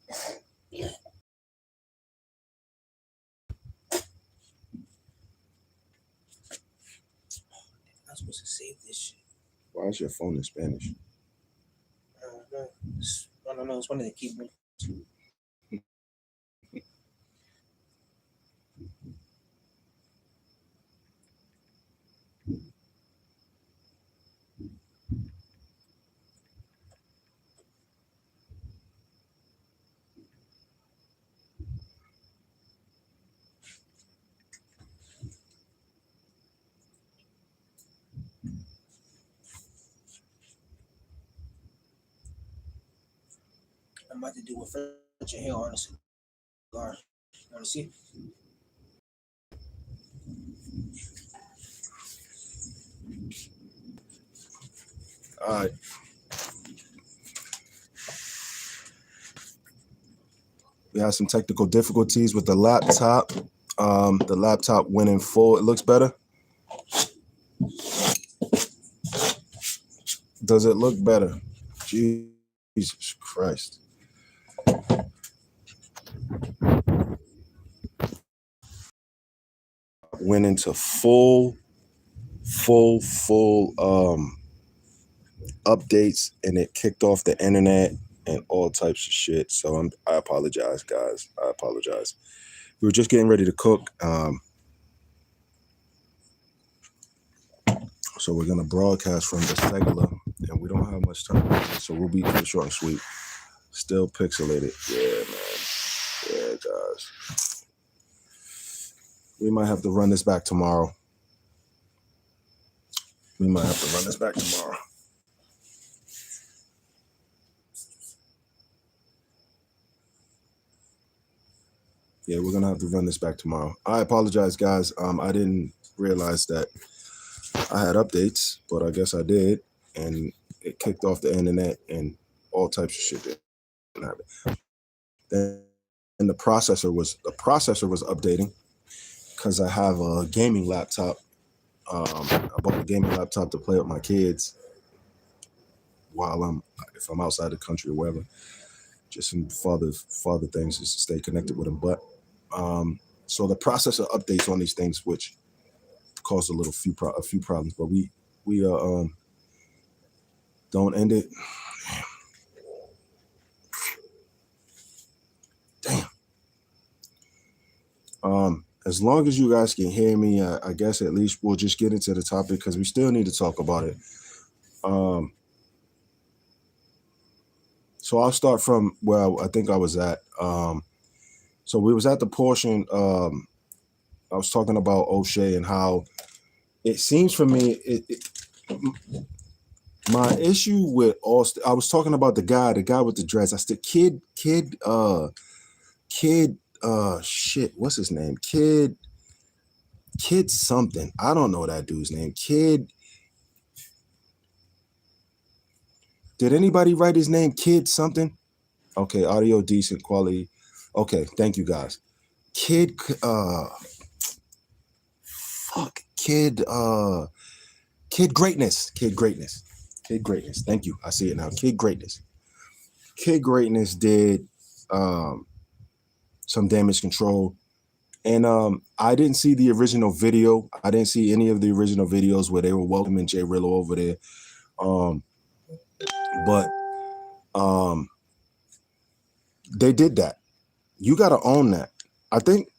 I'm supposed to save this shit. Why is your phone in Spanish? I don't know. It's one of the keyboards. I'm about to do a French hair on a cigar. You want to see? All right. We had some technical difficulties with the laptop. The laptop went in full. It looks better. Does it look better? Jesus Christ. Went into full updates, and it kicked off the internet and all types of shit. So I apologize, guys. I apologize. We were just getting ready to cook. So we're gonna broadcast from the cellular, and we don't have much time, so we'll be short and sweet. Still pixelated, yeah, man. Yeah, guys. We might have to run this back tomorrow. Yeah, we're gonna have to run this back tomorrow. I apologize, guys. I didn't realize that I had updates, but I guess I did, and it kicked off the internet and all types of shit didn't happen. Then the processor was updating because I have a gaming laptop. I bought a gaming laptop to play with my kids while if I'm outside the country or wherever. Just some father things, just to stay connected with them. But so the processor updates on these things, which caused a few problems. But we don't end it. Damn. As long as you guys can hear me, I guess at least we'll just get into the topic because we still need to talk about it. So I'll start from where I think I was at. So we was at the portion. I was talking about O'Shea and how it seems for me. My issue with Austin. I was talking about the guy with the dreads. I said kid. Shit. What's his name? Kid something. I don't know that dude's name. Kid. Did anybody write his name? Kid something? Okay, audio decent quality. Okay, thank you guys. Kid Greatness. Thank you. I see it now. Kid Greatness. Kid Greatness did some damage control. And I didn't see the original video. I didn't see any of the original videos where they were welcoming Jay Rillo over there. But they did that. You got to own that. I think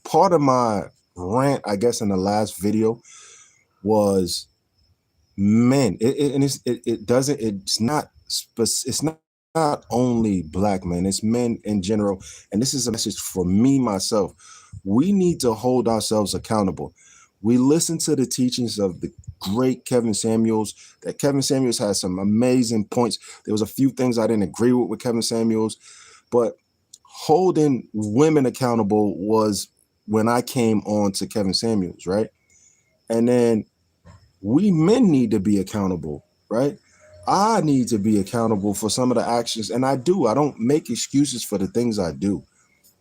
part of my rant, I guess, in the last video was men. It's not only black men, it's men in general. And this is a message for me, myself. We need to hold ourselves accountable. We listen to the teachings of the great Kevin Samuels, that Kevin Samuels has some amazing points. There was a few things I didn't agree with Kevin Samuels, but holding women accountable was when I came on to Kevin Samuels, right? And then we men need to be accountable, right? I need to be accountable for some of the actions, and I do. I don't make excuses for the things I do.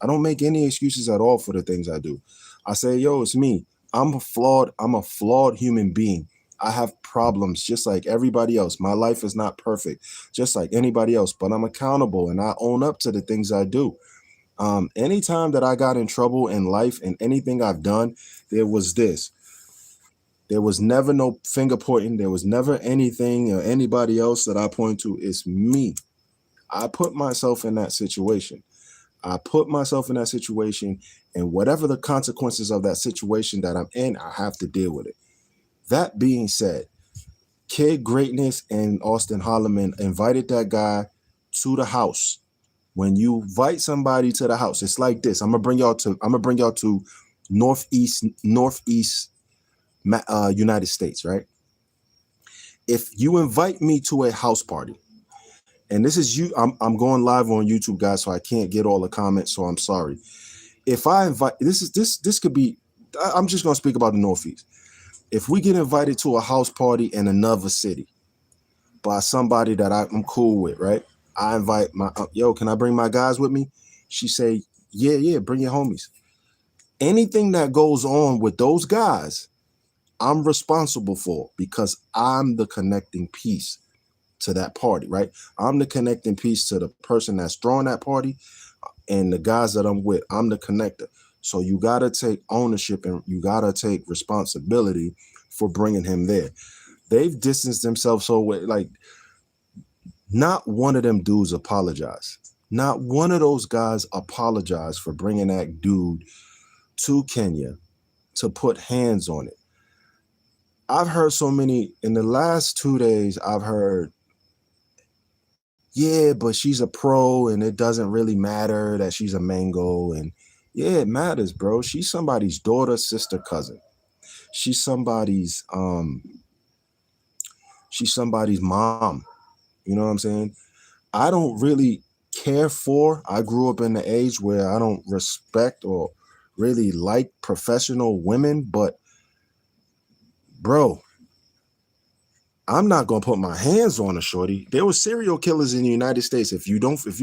I don't make any excuses at all for the things I do. I say, yo, it's me. I'm a flawed human being. I have problems just like everybody else. My life is not perfect, just like anybody else, but I'm accountable and I own up to the things I do. Anytime that I got in trouble in life and anything I've done, there was this. There was never no finger pointing. There was never anything or anybody else that I point to. It's me. I put myself in that situation. I put myself in that situation, and whatever the consequences of that situation that I'm in, I have to deal with it. That being said, Kid Greatness and Austin Holloman invited that guy to the house. When you invite somebody to the house, it's like this. I'm gonna bring y'all to northeast United States, right? If you invite me to a house party, and this is you, I'm going live on YouTube, guys, so I can't get all the comments, so I'm sorry. If I invite, this could be, I'm just gonna speak about the Northeast. If we get invited to a house party in another city by somebody that I'm cool with, right? I invite my yo, can I bring my guys with me? She say, yeah, bring your homies. Anything that goes on with those guys, I'm responsible for because I'm the connecting piece to that party, right? I'm the connecting piece to the person that's throwing that party and the guys that I'm with. I'm the connector. So you got to take ownership and you got to take responsibility for bringing him there. They've distanced themselves so like not one of them dudes apologized. Not one of those guys apologized for bringing that dude to Kenya to put hands on it. I've heard so many in the last 2 days. I've heard, yeah, but she's a pro and it doesn't really matter that she's a mango. And yeah, it matters, bro. She's somebody's daughter, sister, cousin. She's somebody's mom. You know what I'm saying? I don't really care for. I grew up in the age where I don't respect or really like professional women, but bro, I'm not gonna put my hands on a shorty. There were serial killers in the United States. If you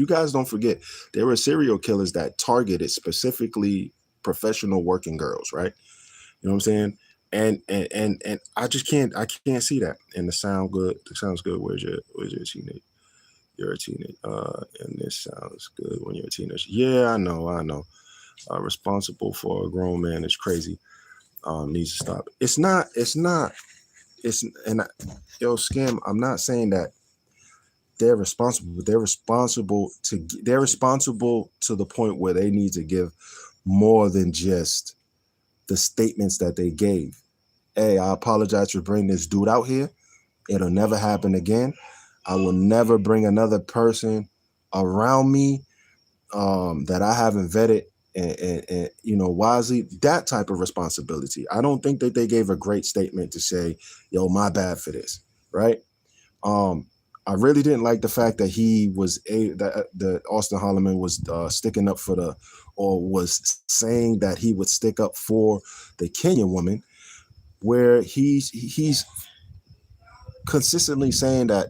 guys don't forget, there were serial killers that targeted specifically professional working girls, right? You know what I'm saying? And I just can't see that. And the sound good. It sounds good. Where's your teenage? You're a teenager. And this sounds good when you're a teenager. Yeah, I know. Responsible for a grown man is crazy. Needs to stop. Yo, Skim, I'm not saying that they're responsible, but they're responsible to the point where they need to give more than just the statements that they gave. Hey, I apologize for bringing this dude out here. It'll never happen again. I will never bring another person around me that I haven't vetted and wisely. That type of responsibility. I don't think that they gave a great statement to say, yo, my bad for this, right? I really didn't like the fact that that Austin Holloman was sticking up was saying that he would stick up for the Kenyan woman, where he's consistently saying that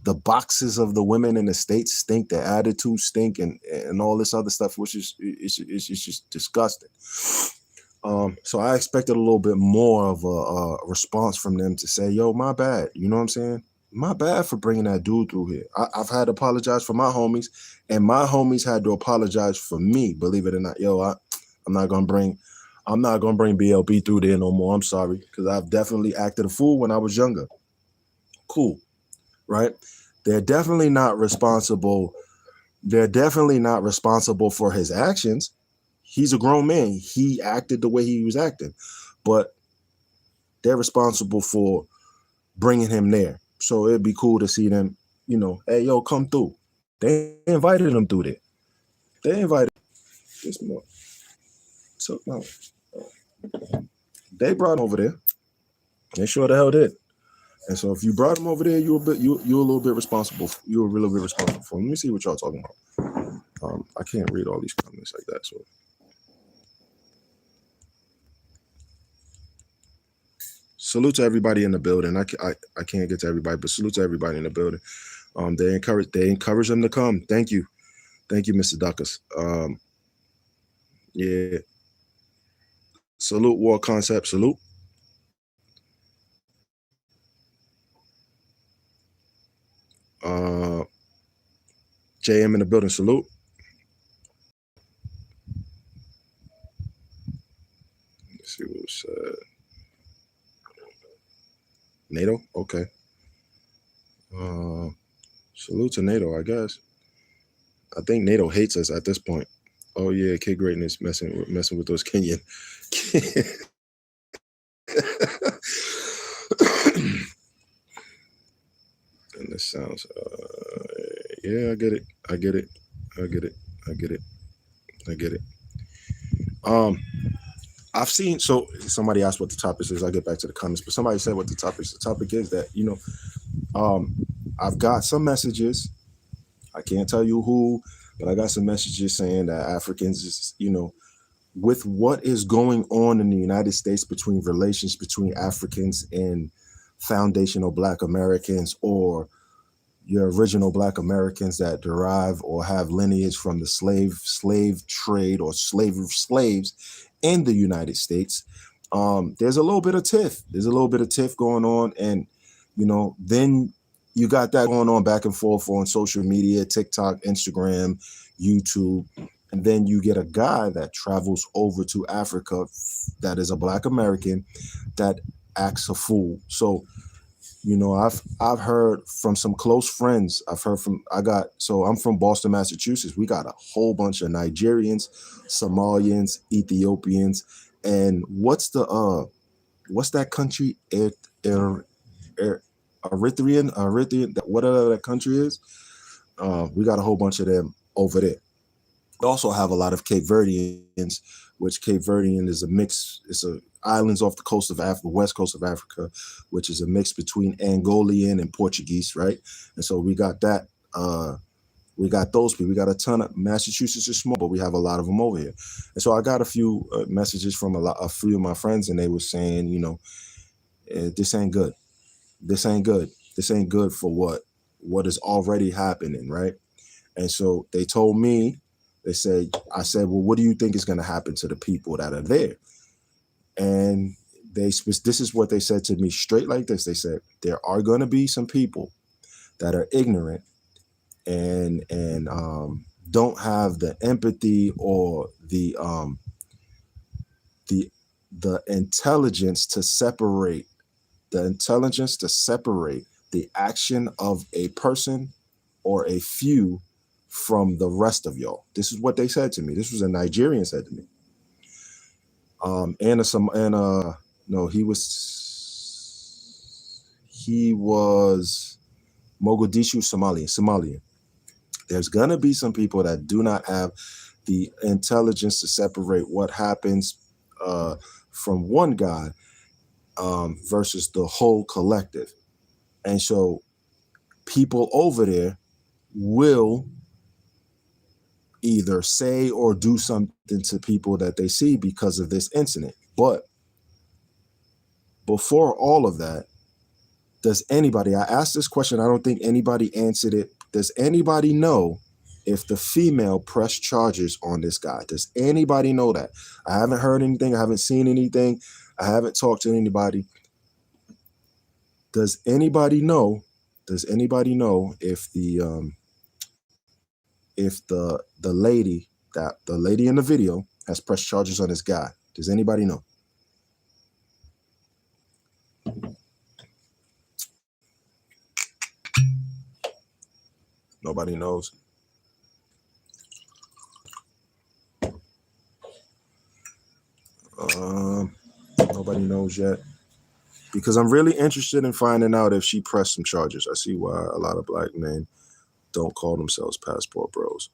the boxes of the women in the States stink, their attitudes stink, and all this other stuff, which is it's just disgusting. So I expected a little bit more of a response from them to say, yo, my bad. You know what I'm saying? My bad for bringing that dude through here. I've had to apologize for my homies, and my homies had to apologize for me. Believe it or not, yo, I'm not gonna bring BLB through there no more. I'm sorry, because I've definitely acted a fool when I was younger. Cool, right? They're definitely not responsible. They're definitely not responsible for his actions. He's a grown man. He acted the way he was acting, but they're responsible for bringing him there. So it'd be cool to see them, hey, yo, come through. They invited him through there. They invited this more. So no, they brought him over there. They sure the hell did. And so if you brought him over there, you're a little bit responsible. You're a little bit responsible for him. Let me see what y'all talking about. I can't read all these comments like that. So salute to everybody in the building. I can't get to everybody, but salute to everybody in the building. They encourage them to come. Thank you, Mr. Duckus. Yeah. Salute War Concept. Salute. JM in the building. Salute. Let's see what was said. NATO. Okay. Salute to NATO, I guess. I think NATO hates us at this point. Oh yeah, K Greatness messing with those Kenyan. And this sounds. Yeah, I get it. I get it. I get it. I get it. I get it. I've seen. So somebody asked what the topic is. I'll get back to the comments, but somebody said what the topic is. The topic is that I've got some messages. I can't tell you who, but I got some messages saying that Africans, with what is going on in the United States between relations between Africans and foundational Black Americans, or your original Black Americans that derive or have lineage from the slave trade or slaves in the United States. There's a little bit of tiff. There's a little bit of tiff going on, and then you got that going on back and forth on social media, TikTok, Instagram, YouTube. And then you get a guy that travels over to Africa that is a Black American that acts a fool. So, I've heard from some close friends. I'm from Boston, Massachusetts. We got a whole bunch of Nigerians, Somalians, Ethiopians, and what's that country? Eritrean, whatever that country is. We got a whole bunch of them over there. We also have a lot of Cape Verdeans, which Cape Verdean is a mix. It's islands off the coast of Africa, west coast of Africa, which is a mix between Angolan and Portuguese, right? And so we got that. We got those people. We got a ton of. Massachusetts is small, but we have a lot of them over here. And so I got a few messages from a few of my friends, and they were saying, this ain't good. This ain't good. This ain't good for what is already happening, right? And so they told me. I said, well, what do you think is going to happen to the people that are there? And this is what they said to me straight like this. They said, there are going to be some people that are ignorant and don't have the empathy or the intelligence to separate the action of a person or a few from the rest of y'all. This is what they said to me. This was a Nigerian said to me. He was Mogadishu, Somalian. There's gonna be some people that do not have the intelligence to separate what happens from one guy versus the whole collective. And so people over there will either say or do something to people that they see because of this incident. But before all of that, I asked this question, I don't think anybody answered it. Does anybody know if the female pressed charges on this guy? Does anybody know that? I haven't heard anything. I haven't seen anything. I haven't talked to anybody. Does anybody know if the lady in the video has pressed charges on this guy? Does anybody know? Nobody knows. Nobody knows yet, because I'm really interested in finding out if she pressed some charges. I see why a lot of Black men don't call themselves passport bros.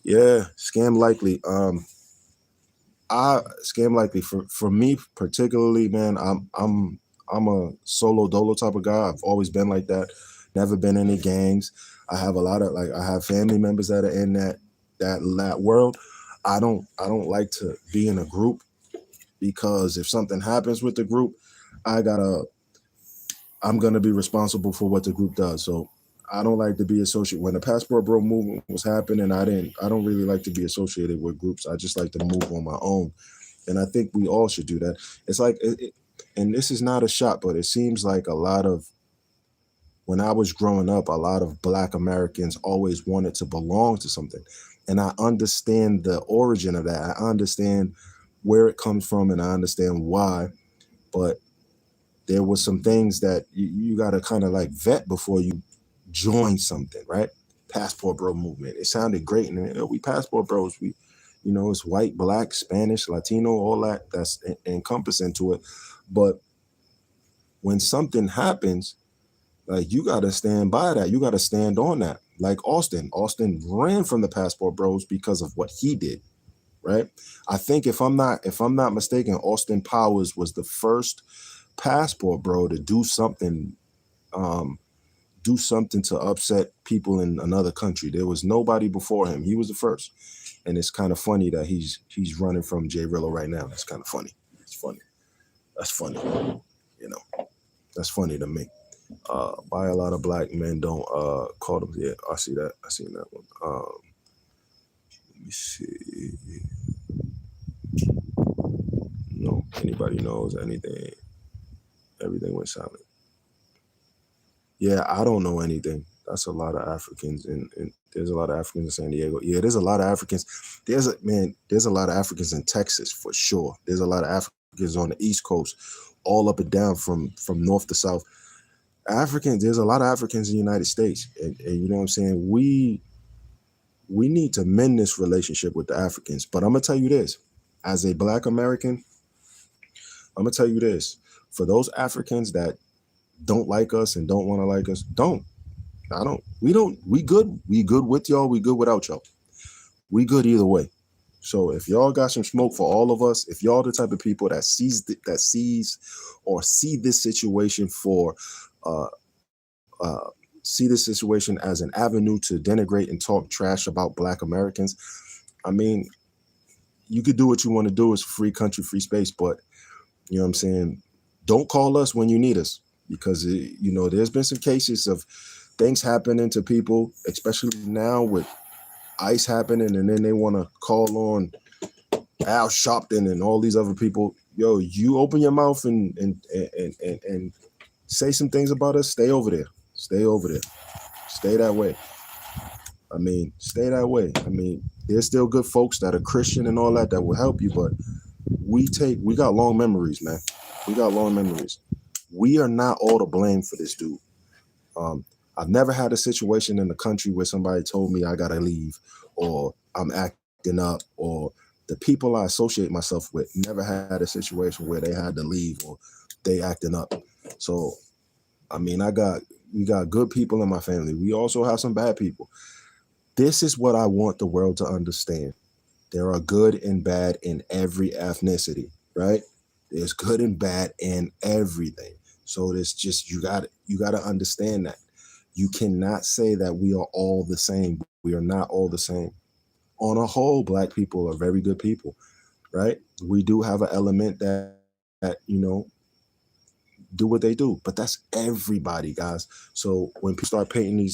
Yeah, scam likely. Scam likely for me particularly, man. I'm a solo dolo type of guy. I've always been like that. Never been in any gangs. I have I have family members that are in that world. I don't like to be in a group, because if something happens with the group, I'm gonna be responsible for what the group does. So I don't like to be associated. When the passport bro movement was happening, I don't really like to be associated with groups. I just like to move on my own. And I think we all should do that. It's like, and this is not a shot, but it seems like a lot of when I was growing up, a lot of Black Americans always wanted to belong to something. And I understand the origin of that. I understand where it comes from and I understand why. But there was some things that you got to kind of like vet before you join something, right? Passport bro movement. It sounded great. And we passport bros. We, it's white, Black, Spanish, Latino, all that that's encompassed into it. But when something happens, like you got to stand by that. You got to stand on that. Like Austin ran from the passport bros because of what he did, right? I think if I'm not mistaken, Austin Powers was the first passport bro to do something to upset people in another country. There was nobody before him. He was the first. And it's kind of funny that he's running from Jay Rillo right now. It's kind of funny. It's funny. That's funny. That's funny to me. Why a lot of Black men don't call them. Yeah, I see that. I seen that one. Let me see. No, anybody knows anything? Everything went silent. Yeah, I don't know anything. That's a lot of Africans, and there's a lot of Africans in San Diego. Yeah, there's a lot of Africans. There's a lot of Africans in Texas for sure. There's a lot of Africans on the East Coast, all up and down from north to south. There's a lot of Africans in the United States, and you know what I'm saying. We need to mend this relationship with the Africans. But I'm gonna tell you this, as a Black American, I'm gonna tell you this: for those Africans that don't like us and don't want to like us, we good with y'all, we good without y'all. We good either way. So if y'all got some smoke for all of us, if y'all the type of people that sees or see this situation see this situation as an avenue to denigrate and talk trash about Black Americans, I mean, you could do what you want to do. It's a free country, free space, but you know what I'm saying? Don't call us when you need us, because there's been some cases of things happening to people, especially now with ICE happening, and then they want to call on Al Sharpton and all these other people. Yo, you open your mouth and say some things about us. Stay over there. Stay that way. Stay that way. There's still good folks that are Christian and all that will help you, but we got long memories, man. We got long memories. We are not all to blame for this dude. I've never had a situation in the country where somebody told me I gotta leave, or I'm acting up, or the people I associate myself with never had a situation where they had to leave or they acting up. So, we got good people in my family. We also have some bad people. This is what I want the world to understand. There are good and bad in every ethnicity, right? There's good and bad in everything. So there's just, you got to understand that. You cannot say that we are all the same. We are not all the same. On a whole, Black people are very good people, right? We do have an element that do what they do, but that's everybody, guys. So when people start painting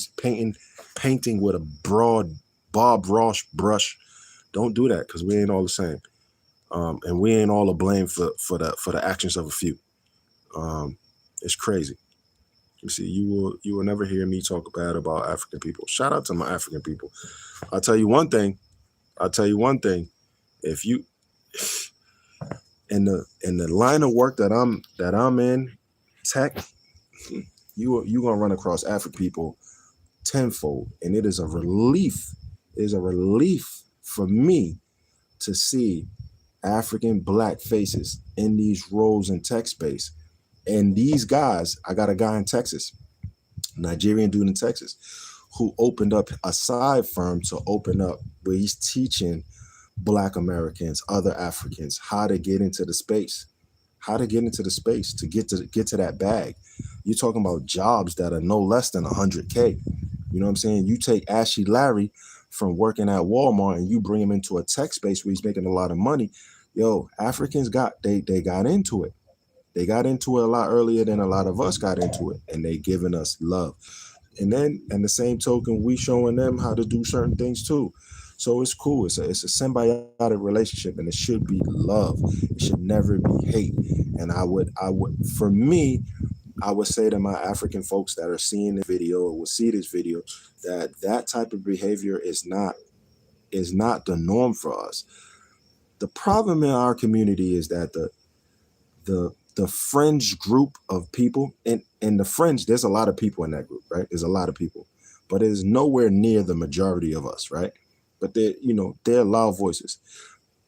with a broad Bob Ross brush, don't do that, because we ain't all the same, and we ain't all to blame for the actions of a few. It's crazy. You see, you will never hear me talk bad about African people. Shout out to my African people. I'll tell you one thing. If you in the line of work that I'm in, tech, you gonna run across African people tenfold, and it is a relief. It is a relief for me to see African Black faces in these roles in tech space. And these guys, I got a guy in Texas, Nigerian dude in Texas, who opened up a side firm to open up where he's teaching Black Americans, other Africans, how to get into the space, to get to that bag. You're talking about jobs that are no less than 100K. You know what I'm saying? You take Ashley Larry from working at Walmart and you bring him into a tech space where he's making a lot of money. Yo, Africans got into it. They got into it a lot earlier than a lot of us got into it, and they giving us love. And then, in the same token, we showing them how to do certain things too. So it's cool. It's a symbiotic relationship, and it should be love. It should never be hate. And I would, for me, I would say to my African folks that are seeing the video or will see this video that that type of behavior is not the norm for us. The problem in our community is that the fringe group of people, and the fringe, there's a lot of people in that group, right? There's a lot of people, but it is nowhere near the majority of us, right? But they're loud voices.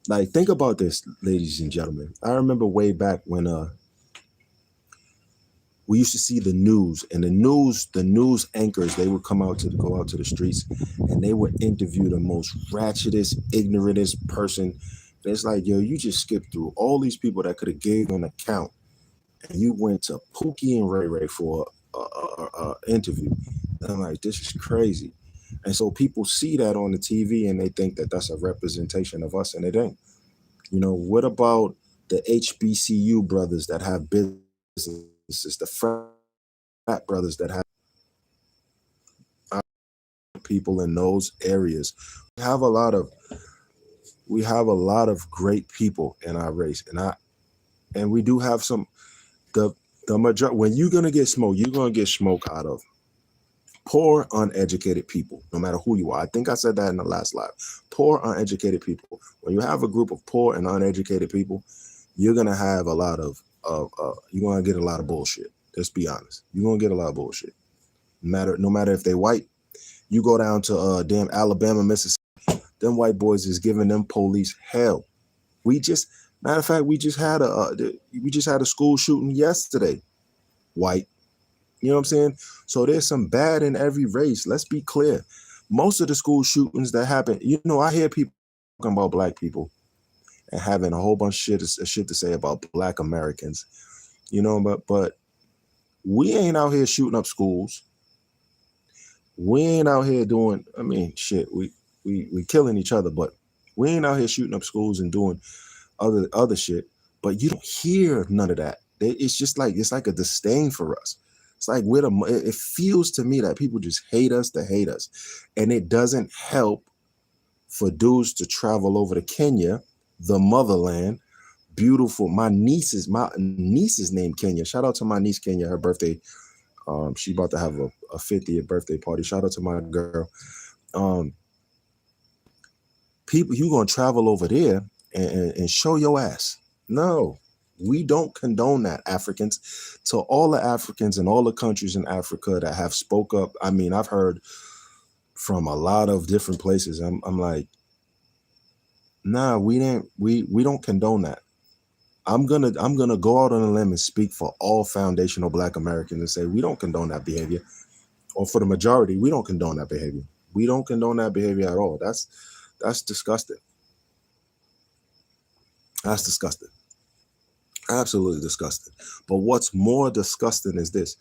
Like, think about this, ladies and gentlemen. I remember way back when we used to see the news, and the news anchors, they would go out to the streets, and they would interview the most ratchetest, ignorantest person. It's like, yo, you just skipped through all these people that could have gave an account, and you went to Pookie and Ray Ray for a interview. And I'm like, this is crazy. And so people see that on the TV, and they think that that's a representation of us, and it ain't. What about the HBCU brothers that have businesses, the frat brothers that have people in those areas? We have a lot of great people in our race, and we do have some. The majority, when you're gonna get smoke, you're gonna get smoke out of poor, uneducated people, no matter who you are. I think I said that in the last live. Poor, uneducated people. When you have a group of poor and uneducated people, you're gonna have a lot of you're gonna get a lot of bullshit. Let's be honest. You're gonna get a lot of bullshit. No matter if they white. You go down to damn Alabama, Mississippi, them white boys is giving them police hell. Matter of fact, we just had a school shooting yesterday. White. You know what I'm saying? So there's some bad in every race. Let's be clear. Most of the school shootings that happen, I hear people talking about black people and having a whole bunch of shit to say about black Americans. But we ain't out here shooting up schools. We ain't out here doing, shit, we killing each other, but we ain't out here shooting up schools and doing other shit. But you don't hear none of that. It's like a disdain for us. It's like it feels to me that people just hate us to hate us. And it doesn't help for dudes to travel over to Kenya, the motherland. Beautiful. My niece is named Kenya. Shout out to my niece Kenya. Her birthday. She about to have a 50th birthday party. Shout out to my girl. People, you gonna travel over there and show your ass. No, we don't condone that, Africans. To all the Africans and all the countries in Africa that have spoke up, I've heard from a lot of different places. I'm like, nah, we don't condone that. I'm gonna go out on a limb and speak for all foundational Black Americans and say we don't condone that behavior, or for the majority, we don't condone that behavior. We don't condone that behavior at all. That's disgusting. That's disgusting. Absolutely disgusting. But what's more disgusting is this.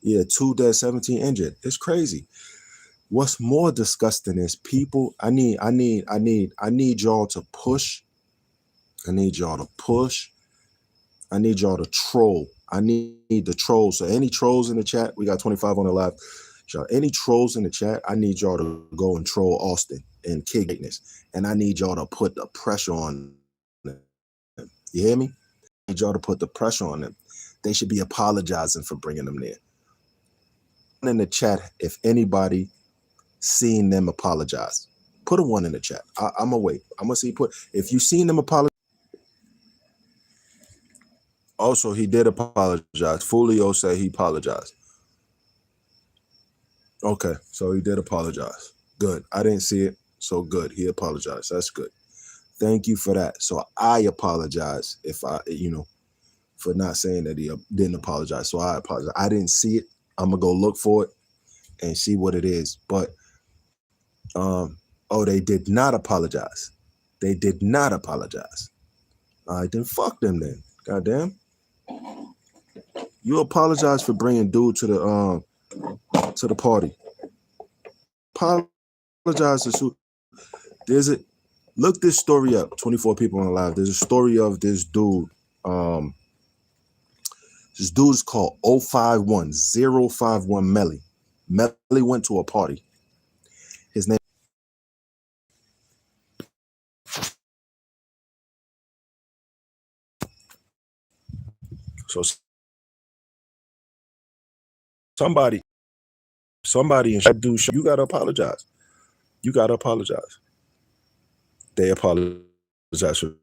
Yeah, 2 dead, 17 injured. It's crazy. What's more disgusting is people. I need y'all to push. I need y'all to push. I need y'all to troll. I need the trolls. So any trolls in the chat, we got 25 on the live. Any trolls in the chat, I need y'all to go and troll Austin and Kid Greatness. And I need y'all to put the pressure on them. You hear me? I need y'all to put the pressure on them. They should be apologizing for bringing them there. In the chat, if anybody seen them apologize, put a 1 in the chat. I'm gonna wait. I'm gonna see. If you seen them apologize. Also, he did apologize. Fulio said he apologized. Okay, so he did apologize. Good. I didn't see it, so good. He apologized. That's good. Thank you for that. So I apologize if for not saying that he didn't apologize. So I apologize. I didn't see it. I'm gonna go look for it and see what it is. But they did not apologize. They did not apologize. All right, then fuck them then. Goddamn. You apologize for bringing dude to the party. Apologize to Sue. Look this story up. 24 people on the live. There's a story of this dude. This dude is called 051 Melly. Melly went to a party. His name. So somebody, somebody in that dude, you gotta apologize. You gotta apologize. They apologize for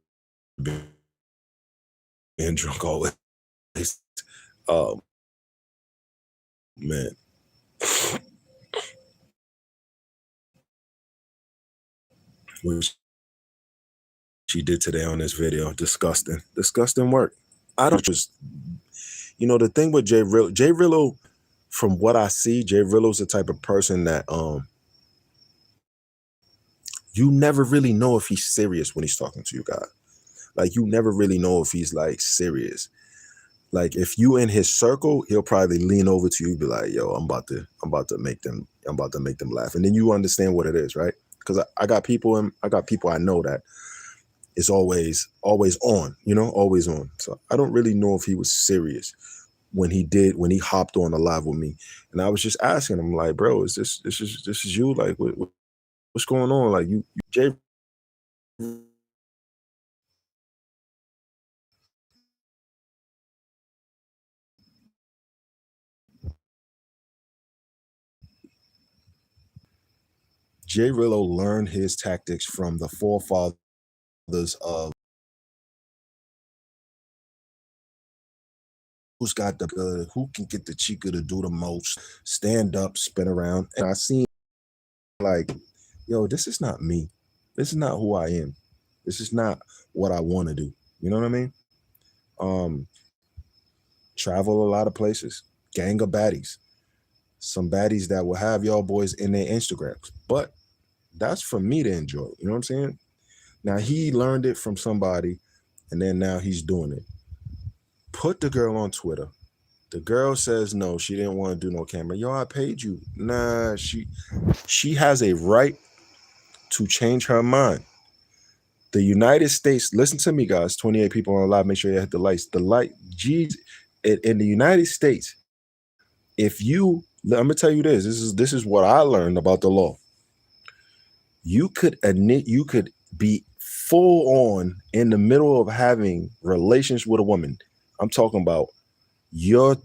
being drunk always. Um, man, which she did today on this video, disgusting, disgusting work. I don't just, the thing with Jay Rillo, from what I see, Jay Rillo's the type of person that you never really know if he's serious when he's talking to you guys. Like, you never really know if he's like serious. Like, if you in his circle, he'll probably lean over to you and be like, yo, I'm about to make them laugh. And then you understand what it is, right? Because I got people I know that is always on, always on. So I don't really know if he was serious when he hopped on the live with me. And I was just asking him, like, bro, is this is you? Like, what's going on? Like, you Jay Rillo learned his tactics from the forefathers of who's got the good, who can get the chica to do the most, stand up, spin around. And I seen, like, yo, this is not me. This is not who I am. This is not what I want to do. You know what I mean? Travel a lot of places, gang of baddies, some baddies that will have y'all boys in their Instagrams. But that's for me to enjoy. You know what I'm saying? Now, he learned it from somebody, and then now he's doing it. Put the girl on Twitter. The girl says no, she didn't want to do no camera. Yo, I paid you. Nah, she has a right to change her mind. The United States, listen to me, guys. 28 people on live. Make sure you hit the lights. Geez, in the United States, I'm gonna tell you this. This is what I learned about the law. You could be full on in the middle of having relations with a woman. I'm talking about your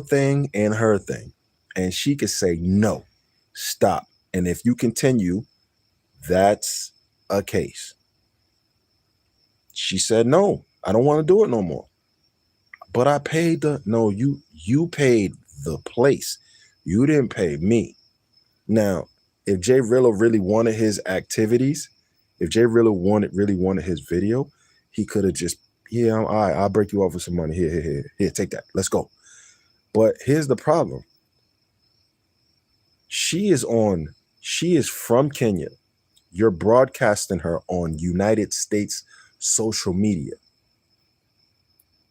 thing and her thing, and she could say no, stop. And if you continue, that's a case. She said no, I don't want to do it no more. But I paid you paid the place. You didn't pay me. Now, if Jay Rillo really wanted his activities, if Jay Rillo really wanted his video, he could have just, yeah, all right, I'll break you off with some money. Here, take that. Let's go. But here's the problem. She is from Kenya. You're broadcasting her on United States social media.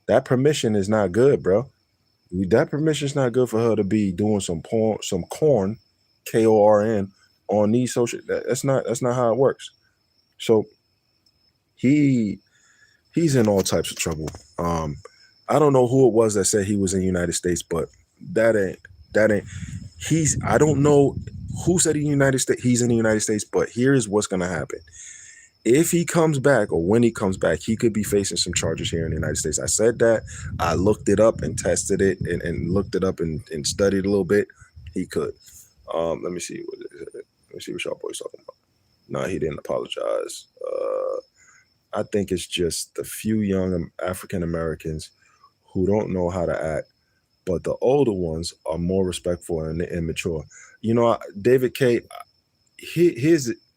That permission is not good, bro. That permission is not good for her to be doing some corn, KORN, on these social. That's not how it works. So he's in all types of trouble. I don't know who it was that said he was in the United States, but that ain't. I don't know who said he's in the United States, but here's what's gonna happen. If he comes back, or when he comes back, he could be facing some charges here in the United States. I said that. I looked it up and tested it and looked it up and studied a little bit. He could. Let me see. Let me see what y'all boys talking about. No, he didn't apologize. I think it's just the few young African Americans who don't know how to act, but the older ones are more respectful and immature. David K.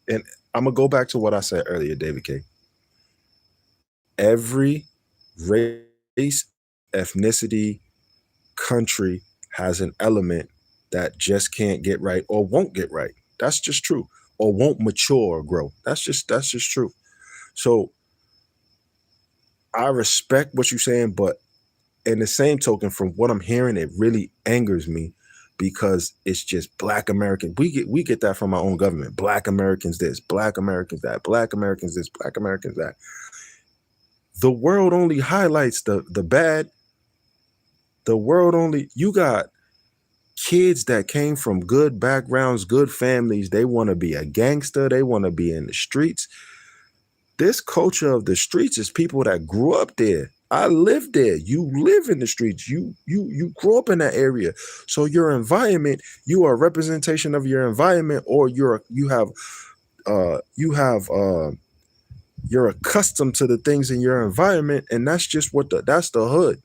And I'm gonna go back to what I said earlier, David K. Every race, ethnicity, country has an element that just can't get right or won't get right. That's just true. Or won't mature or grow. That's just true. So I respect what you're saying, but in the same token, from what I'm hearing, it really angers me because it's just Black American. We get that from our own government. Black Americans this, Black Americans that, Black Americans this, Black Americans that. The world only highlights the bad. The world only, you got kids that came from good backgrounds, good families. They want to be a gangster. They want to be in the streets. This culture of the streets is people that grew up there. I live there. You live in the streets. You grew up in that area. So your environment, you are a representation of your environment, or you're accustomed to the things in your environment, and that's just that's the hood.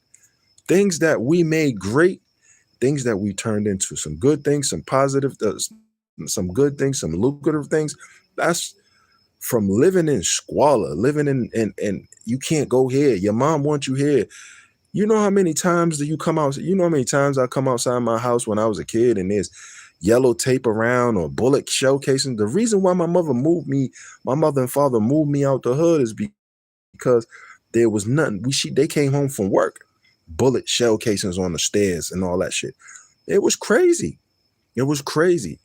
Things that we made great, things that we turned into some good things, some positive, some good things, some lucrative things. That's from living in squalor, living in you can't go here. Your mom wants you here. You know how many times do you come out? You know how many times I come outside my house when I was a kid and there's yellow tape around or bullet shell casings. The reason why my mother and father moved me out the hood is because there was nothing. They came home from work, bullet shell casings on the stairs and all that shit. It was crazy. It was crazy.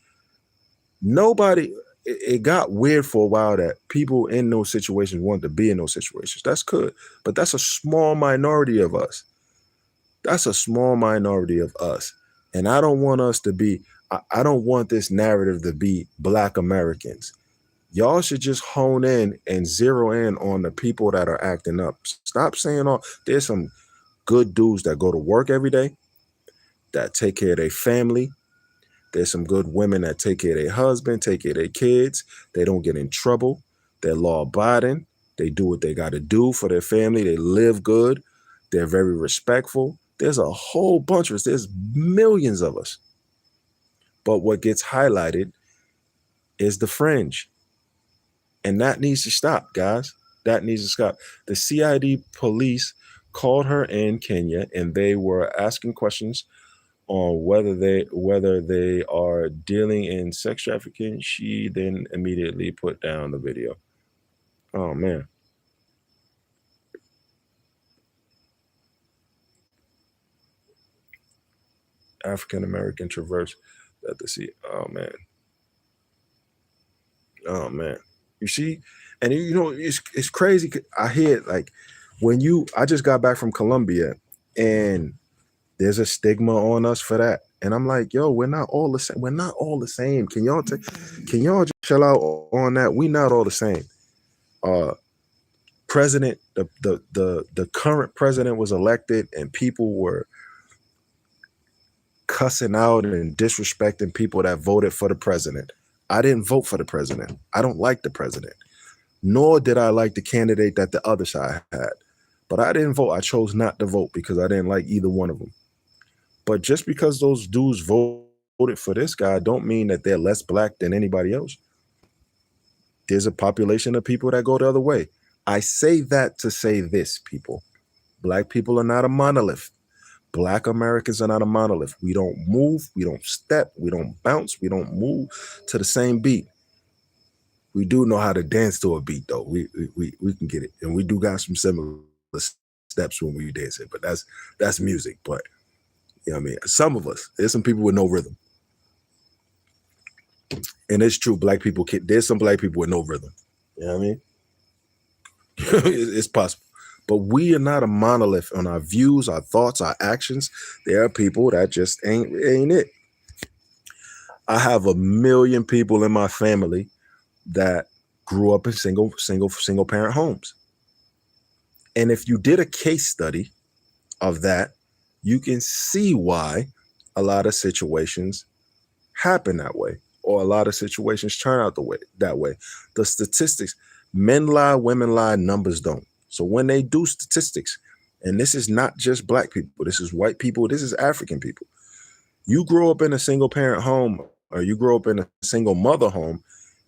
Nobody. It got weird for a while that people in those situations wanted to be in those situations. That's good, but that's a small minority of us. That's a small minority of us. And I don't want us to be, I don't want this narrative to be Black Americans. Y'all should just hone in and zero in on the people that are acting up. Stop saying there's some good dudes that go to work every day, that take care of their family. There's some good women that take care of their husband, take care of their kids. They don't get in trouble. They're law abiding. They do what they got to do for their family. They live good. They're very respectful. There's a whole bunch of us. There's millions of us. But what gets highlighted is the fringe. And that needs to stop, guys. That needs to stop. The CID police called her in Kenya, and they were asking questions on whether they are dealing in sex trafficking. She then immediately put down the video. Oh man. African American traverse that the sea. Oh man. Oh man. You see, and you know it's crazy. I hear like I just got back from Colombia, and there's a stigma on us for that. And I'm like, yo, we're not all the same. We're not all the same. Can y'all just chill out on that? We not all the same. President, the current president was elected, and people were cussing out and disrespecting people that voted for the president. I didn't vote for the president. I don't like the president, nor did I like the candidate that the other side had. But I didn't vote. I chose not to vote because I didn't like either one of them. But just because those dudes voted for this guy don't mean that they're less Black than anybody else. There's a population of people that go the other way. I say that to say this, people. Black people are not a monolith. Black Americans are not a monolith. We don't move, we don't step, we don't bounce, we don't move to the same beat. We do know how to dance to a beat, though. We can get it. And we do got some similar steps when we dance it, but that's music. But you know what I mean? Some of us, there's some people with no rhythm. And it's true, there's some Black people with no rhythm. You know what I mean? It's possible. But we are not a monolith on our views, our thoughts, our actions. There are people that just ain't it. I have a million people in my family that grew up in single parent homes. And if you did a case study of that, you can see why a lot of situations happen that way, or a lot of situations turn out that way. The statistics, men lie, women lie, numbers don't. So when they do statistics, and this is not just Black people, this is white people, this is African people. You grow up in a single parent home, or you grow up in a single mother home,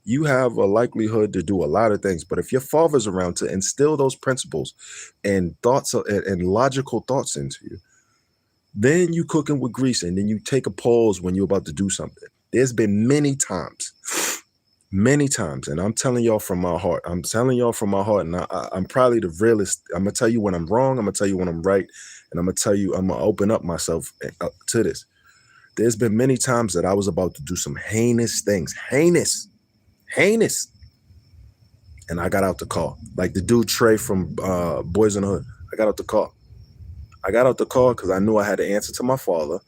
you have a likelihood to do a lot of things. But if your father's around to instill those principles and thoughts and logical thoughts into you, then you cooking with grease, and then you take a pause when you're about to do something. There's been many times, and I'm telling y'all from my heart. And I'm probably the realest. I'm gonna tell you when I'm wrong. I'm gonna tell you when I'm right, and I'm gonna open up myself to this. There's been many times that I was about to do some heinous things, heinous, and I got out the car, like the dude Trey from Boys in the Hood. I got out the car. Because I knew I had to answer to my father.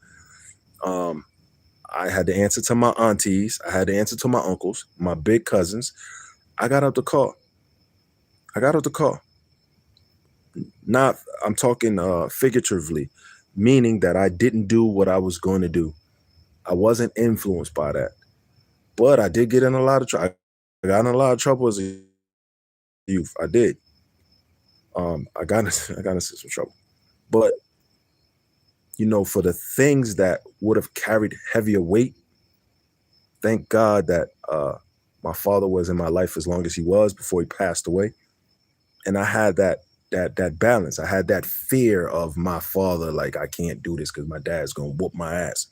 I had to answer to my aunties. I had to answer to my uncles, my big cousins. I got out the car. Not, I'm talking figuratively, meaning that I didn't do what I was going to do. I wasn't influenced by that. But I did get in a lot of trouble. I got in a lot of trouble as a youth. I did. I got into some trouble. But for the things that would have carried heavier weight, thank God that my father was in my life as long as he was before he passed away. And I had that balance. I had that fear of my father, like, I can't do this because my dad's gonna whoop my ass.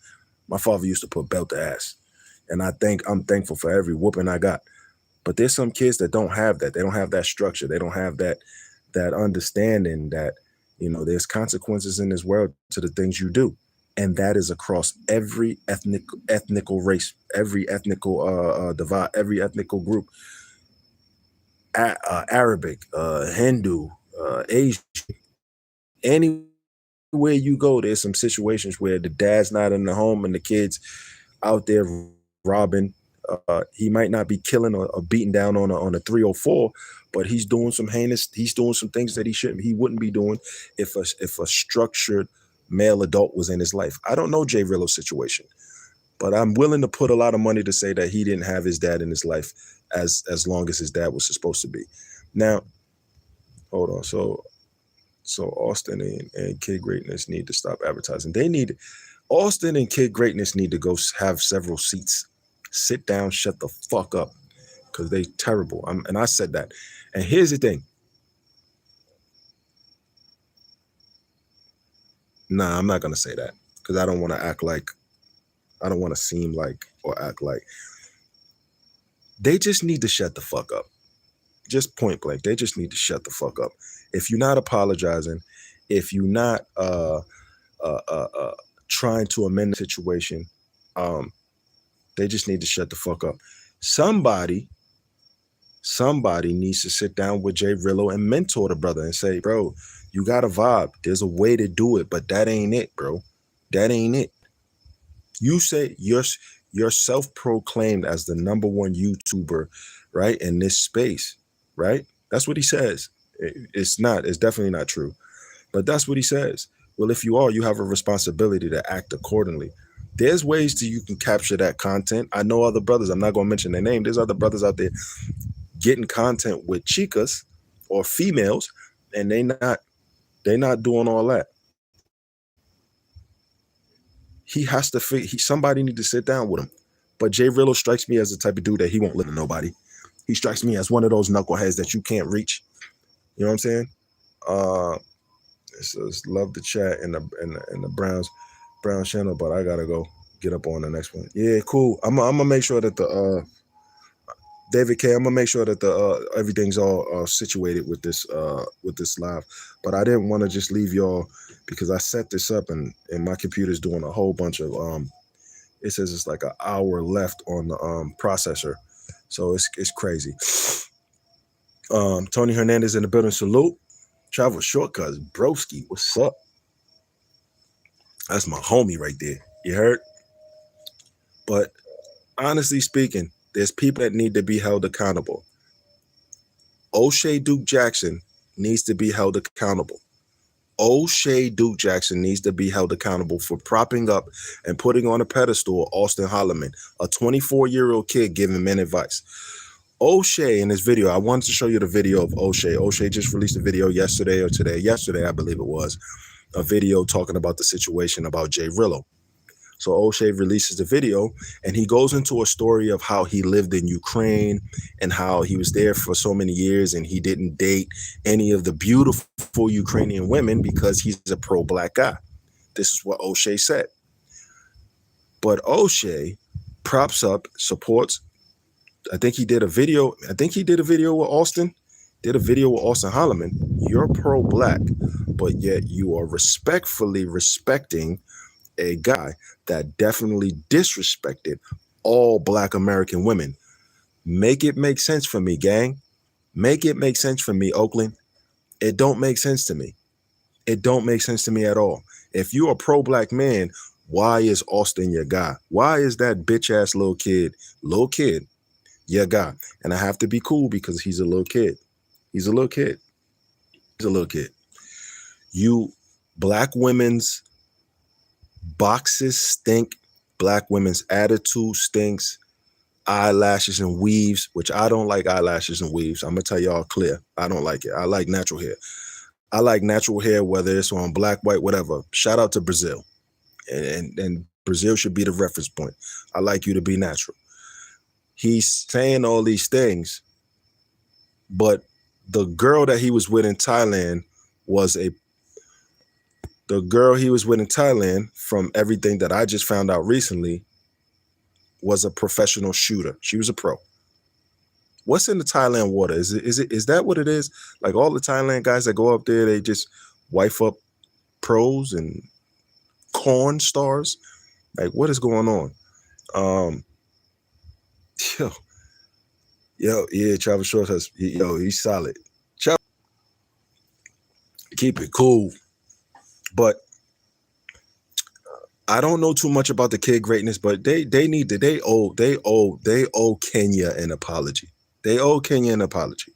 My father used to put belt to ass. And I'm thankful for every whooping I got. But there's some kids that don't have that. They don't have that structure. They don't have that understanding that, there's consequences in this world to the things you do. And that is across every ethnical race, every ethnical divide, every ethnical group. Arabic, Hindu, Asian, anywhere you go, there's some situations where the dad's not in the home and the kids out there robbing. He might not be killing or beating down on a 304, but he's doing some things that he wouldn't be doing if a structured male adult was in his life. I don't know Jay Rillo's situation, but I'm willing to put a lot of money to say that he didn't have his dad in his life as long as his dad was supposed to be. Now, hold on. So Austin and Kid Greatness need to stop advertising. Austin and Kid Greatness need to go have several seats. Sit down, shut the fuck up, because they terrible. And I said that. And here's the thing. Nah, I'm not gonna say that because I don't want to seem like or act like. They just need to shut the fuck up. Just point blank. They just need to shut the fuck up. If you're not apologizing, if you're not trying to amend the situation, they just need to shut the fuck up. Somebody needs to sit down with Jay Rillo and mentor the brother and say, bro, you got a vibe. There's a way to do it, but that ain't it, bro. That ain't it. You say you're self-proclaimed as the number one YouTuber, right, in this space, right? That's what he says. It's definitely not true, but that's what he says. Well, if you are, you have a responsibility to act accordingly. There's ways you can capture that content. I know other brothers, I'm not going to mention their name. There's other brothers out there getting content with chicas or females, and they're not doing all that. He has to somebody need to sit down with him. But Jay Rillo strikes me as the type of dude that he won't listen to nobody. He strikes me as one of those knuckleheads that you can't reach. You know what I'm saying? It says love the chat in the Brown channel, but I gotta go get up on the next one. Yeah, cool. I'm gonna make sure that the David K, I'm gonna make sure that the everything's all situated with this live. But I didn't want to just leave y'all because I set this up and my computer's doing a whole bunch of it says it's like an hour left on the processor. So it's crazy. Tony Hernandez in the building. Salute. Travel Shortcuts. Broski, what's up? That's my homie right there. You heard? But honestly speaking, there's people that need to be held accountable. O'Shea Duke Jackson needs to be held accountable. O'Shea Duke Jackson needs to be held accountable for propping up and putting on a pedestal Austin Holloman, a 24-year-old kid giving men advice. O'Shea in this video, I wanted to show you the video of O'Shea. O'Shea just released a video yesterday or today. Yesterday, I believe it was, a video talking about the situation about Jay Rillo. So O'Shea releases the video and he goes into a story of how he lived in Ukraine and how he was there for so many years and he didn't date any of the beautiful Ukrainian women because he's a pro-black guy. This is what O'Shea said. But O'Shea props up, supports. I think he did a video with Austin. Did a video with Austin Holloman. You're pro-black, but yet you are respectfully respecting a guy that definitely disrespected all black American women. Make it make sense for me, gang. Make it make sense for me, Oakland. It don't make sense to me. It don't make sense to me at all. If you're a pro-black man, why is Austin your guy? Why is that bitch-ass little kid, your guy? And I have to be cool because he's a little kid. He's a little kid. Black women's boxes stink. Black women's attitude stinks. Eyelashes and weaves, which I don't like eyelashes and weaves. I'm gonna tell y'all clear. I don't like it. I like natural hair. I like natural hair, whether it's on black, white, whatever. Shout out to Brazil. And Brazil should be the reference point. I like you to be natural. He's saying all these things, but the girl that he was with in Thailand from everything that I just found out recently, was a professional shooter. She was a pro. What's in the Thailand water? Is that what it is? Like all the Thailand guys that go up there, they just wife up pros and corn stars? Like, what is going on? Yeah, Travis Short he's solid. Keep it cool. But I don't know too much about the kid greatness, but they owe Kenya an apology. They owe Kenya an apology,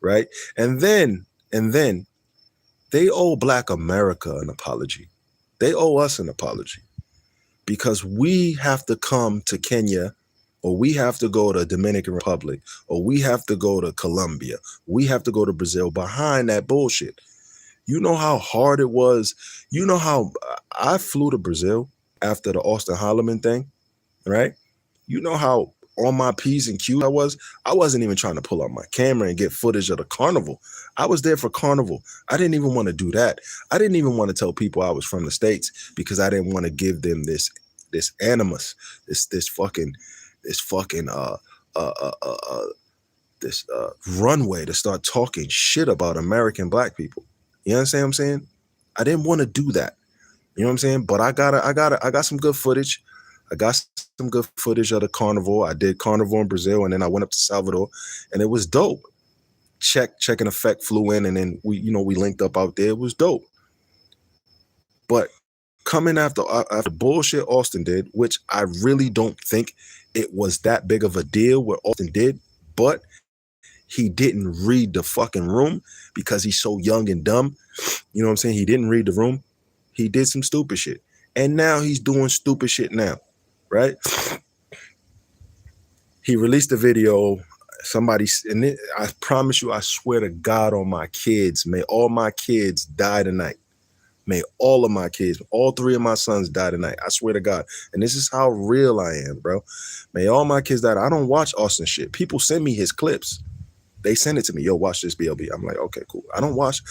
right? And then they owe Black America an apology. They owe us an apology, because we have to come to Kenya, or we have to go to Dominican Republic, or we have to go to Colombia, we have to go to Brazil behind that bullshit. You know how hard it was. You know how I flew to Brazil after the Austin Holloman thing, right? You know how on my P's and Q's I wasn't even trying to pull out my camera and get footage of the carnival. I was there for carnival. I didn't even want to do that. I didn't even want to tell people I was from the States, because I didn't want to give them this animus, this runway to start talking shit about American Black people. You understand what I'm saying? I didn't want to do that. You know what I'm saying? But I got some good footage. I got some good footage of the carnival. I did carnival in Brazil, and then I went up to Salvador, and it was dope. Check and Effect flew in, and then we linked up out there. It was dope. But coming after bullshit Austin did, which I really don't think it was that big of a deal what Austin did, but he didn't read the fucking room because he's so young and dumb. You know what I'm saying? He didn't read the room. He did some stupid shit. And now he's doing stupid shit now, right? He released a video. I promise you, I swear to God on my kids, may all my kids die tonight. May all of my kids, all 3 of my sons die tonight. I swear to God. And this is how real I am, bro. May all my kids die. I don't watch Austin shit. People send me his clips. They send it to me. Yo, watch this BLB. I'm like, okay, cool. I don't watch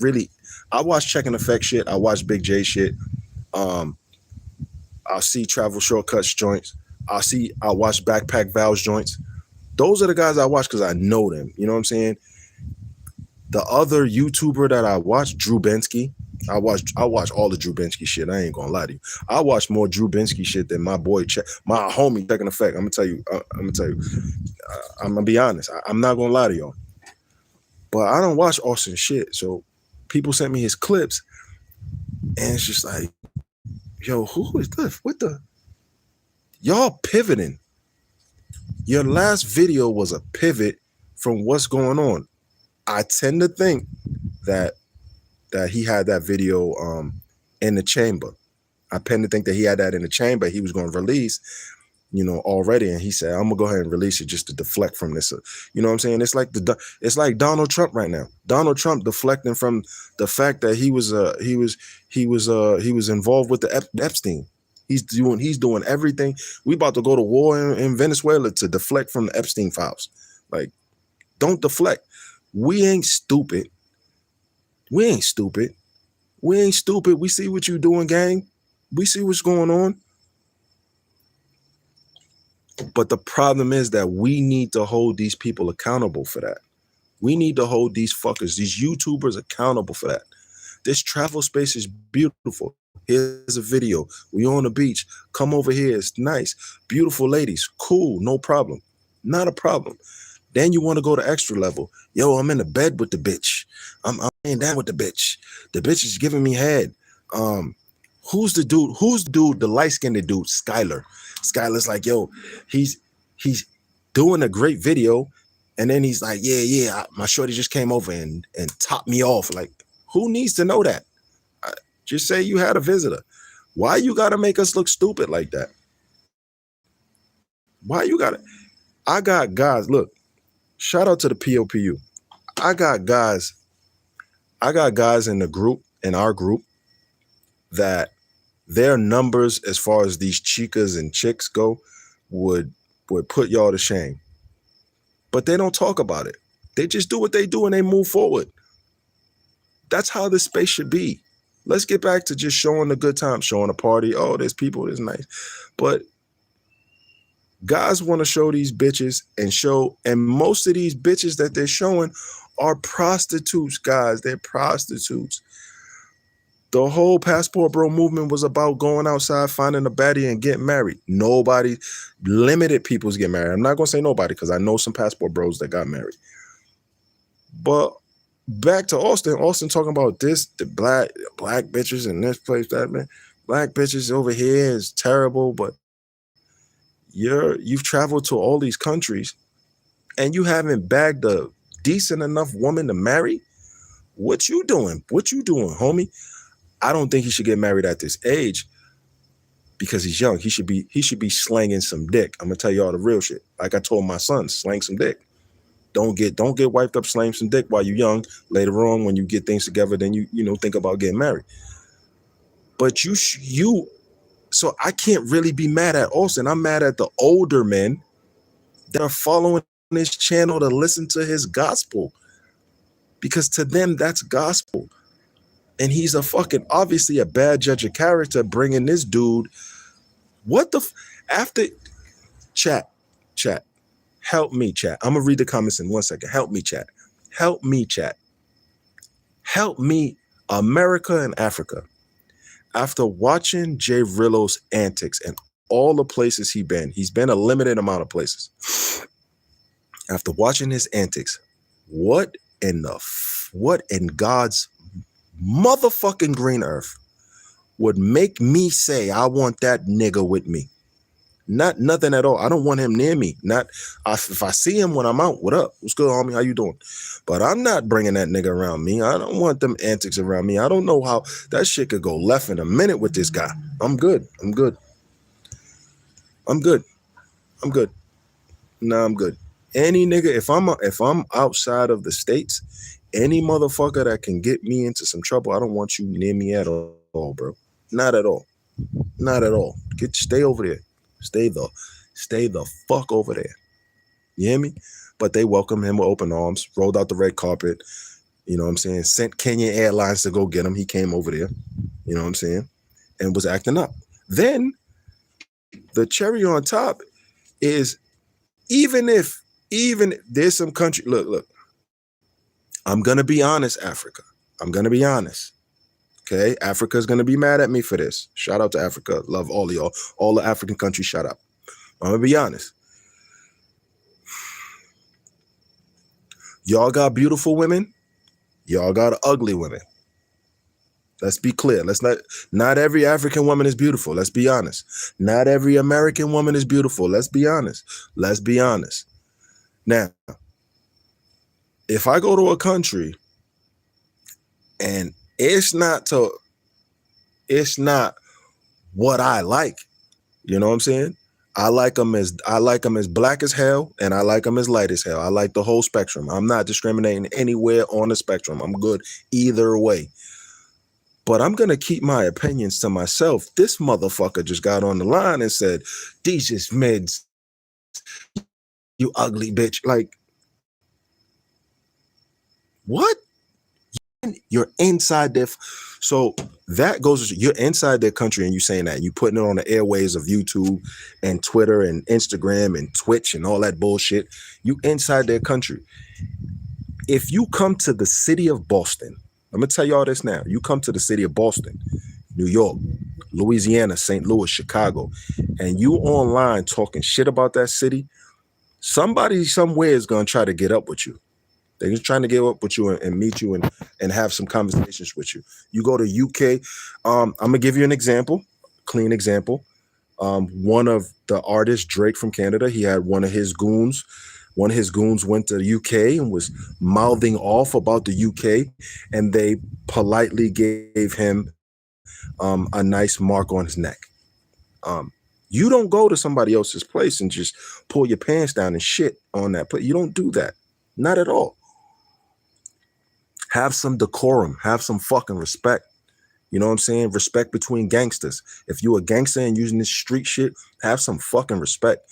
really. I watch Check and Effect shit. I watch Big J shit. I'll see Travel Shortcuts joints. I'll watch Backpack Val's joints. Those are the guys I watch because I know them. You know what I'm saying? The other YouTuber that I watch, Drew Bensky. I watch all the Drew Bensky shit. I ain't gonna lie to you. I watch more Drew Bensky shit than my boy, my homie, Check and Effect. I'm gonna tell you. I'm gonna be honest. I'm not gonna lie to y'all. But I don't watch Austin shit. So people sent me his clips, and it's just like, yo, who is this? What the? Y'all pivoting. Your last video was a pivot from what's going on. I tend to think that he had that video in the chamber. I tend to think that he had that in the chamber. He was going to release, already, and he said, "I'm gonna go ahead and release it just to deflect from this." You know what I'm saying? It's like Donald Trump right now. Donald Trump deflecting from the fact that he was involved with the Epstein. He's doing everything. We about to go to war in Venezuela to deflect from the Epstein files. Like, don't deflect. We ain't stupid. We ain't stupid. We see what you doing, gang. We see what's going on. But the problem is that we need to hold these people accountable for that. We need to hold these fuckers, these YouTubers accountable for that. This travel space is beautiful. Here's a video. We on the beach. Come over here. It's nice. Beautiful ladies. Cool. No problem. Not a problem. Then you want to go to extra level. Yo, I'm in the bed with the bitch. I'm laying down with the bitch. The bitch is giving me head. Who's the dude? The light-skinned dude? Skylar. Skylar's like, yo, he's doing a great video. And then he's like, yeah, my shorty just came over and topped me off. Like, Who needs to know that? Just say you had a visitor. Why you gotta make us look stupid like that? Why you gotta? I got guys. Look, shout out to the POPU. I got guys in the group, in our group, that their numbers as far as these chicas and chicks go would put y'all to shame. But they don't talk about it. They just do what they do and they move forward. That's how this space should be. Let's get back to just showing the good time, showing a party. Oh, there's people, it's nice. But guys want to show these bitches and most of these bitches that they're showing are prostitutes, guys. They're prostitutes. The whole Passport Bro movement was about going outside, finding a baddie and getting married. Nobody, limited people's get married. I'm not going to say nobody because I know some Passport Bros that got married. But back to Austin talking about this, the black bitches in this place, that, man. Black bitches over here is terrible, but you've traveled to all these countries and you haven't bagged a decent enough woman to marry. What you doing, homie? I don't think he should get married at this age because he's young. He should be slanging some dick. I'm gonna tell you all the real shit. Like I told my son, slang some dick. Don't get wiped up slaying some dick while you're young. Later on, when you get things together, then you think about getting married. But so I can't really be mad at Austin. I'm mad at the older men that are following his channel to listen to his gospel, because to them that's gospel. And he's obviously a bad judge of character, bringing this dude. After chat, help me, chat. I'm gonna read the comments in 1 second. Help me, chat. Help me, America and Africa. After watching Jay Rillo's antics and all the places he's been a limited amount of places. After watching his antics, what in God's motherfucking green earth would make me say I want that nigga with me? Nothing at all. I don't want him near me. If I see him when I'm out, what up? What's good, homie? How you doing? But I'm not bringing that nigga around me. I don't want them antics around me. I don't know how that shit could go left in a minute with this guy. I'm good. Nah, I'm good. Any nigga, if I'm outside of the States, any motherfucker that can get me into some trouble, I don't want you near me at all, bro. Not at all. Stay over there. Stay the fuck over there. You hear me? But they welcomed him with open arms, rolled out the red carpet, you know what I'm saying? Sent Kenya Airlines to go get him. He came over there, you know what I'm saying? And was acting up. Then the cherry on top is even there's some country, look, I'm going to be honest, Africa. I'm going to be honest. Okay, Africa's going to be mad at me for this. Shout out to Africa. Love all of y'all. All the African countries, shout out. I'm going to be honest. Y'all got beautiful women. Y'all got ugly women. Let's be clear. Not every African woman is beautiful. Let's be honest. Not every American woman is beautiful. Let's be honest. Now, if I go to a country and it's not what I like, you know what I'm saying? I like them as black as hell, and I like them as light as hell. I like the whole spectrum. I'm not discriminating anywhere on the spectrum. I'm good either way. But I'm gonna keep my opinions to myself. This motherfucker just got on the line and said, "These is mids, you ugly bitch." Like, what? You're inside their, so that goes, you're inside their country and you saying that, you putting it on the airways of YouTube and Twitter and Instagram and Twitch and all that bullshit. You inside their country. If you come to the city of Boston, I'm gonna tell you all this now. You come to the city of Boston, New York, Louisiana, St. Louis, Chicago, and you online talking shit about that city, somebody somewhere is gonna try to get up with you. They're just trying to get up with you and meet you and have some conversations with you. You go to UK. I'm going to give you an example, clean example. One of the artists, Drake from Canada, he had one of his goons, One of his goons went to the UK and was mouthing off about the UK, and they politely gave him a nice mark on his neck. You don't go to somebody else's place and just pull your pants down and shit on that place. You don't do that. Not at all. Have some decorum. Have some fucking respect. You know what I'm saying? Respect between gangsters. If you a gangster and using this street shit, have some fucking respect.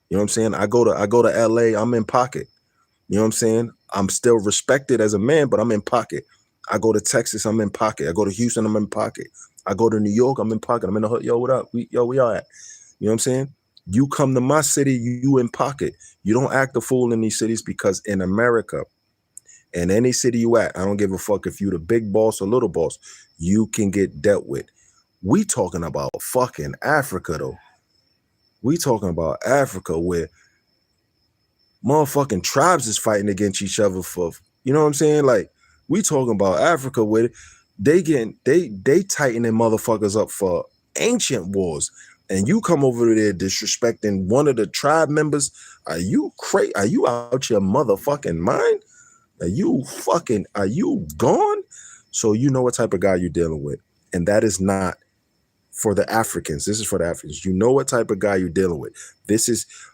You know what I'm saying? I go to LA, I'm in pocket. You know what I'm saying? I'm still respected as a man, but I'm in pocket. I go to Texas, I'm in pocket. I go to Houston, I'm in pocket. I go to New York, I'm in pocket. I'm in the hood. Yo, what up? We all at. You know what I'm saying? You come to my city, you in pocket. You don't act a fool in these cities, because in America, in any city you at, I don't give a fuck if you the big boss or little boss, you can get dealt with. We talking about fucking Africa though. We talking about Africa where motherfucking tribes is fighting against each other for, you know what I'm saying? Like, we talking about Africa where they tightening motherfuckers up for ancient wars. And you come over there disrespecting one of the tribe members. Are you crazy? Are you out your motherfucking mind? Are you gone? So you know what type of guy you're dealing with. And that is not for the Africans. This is for the Africans. You know what type of guy you're dealing with.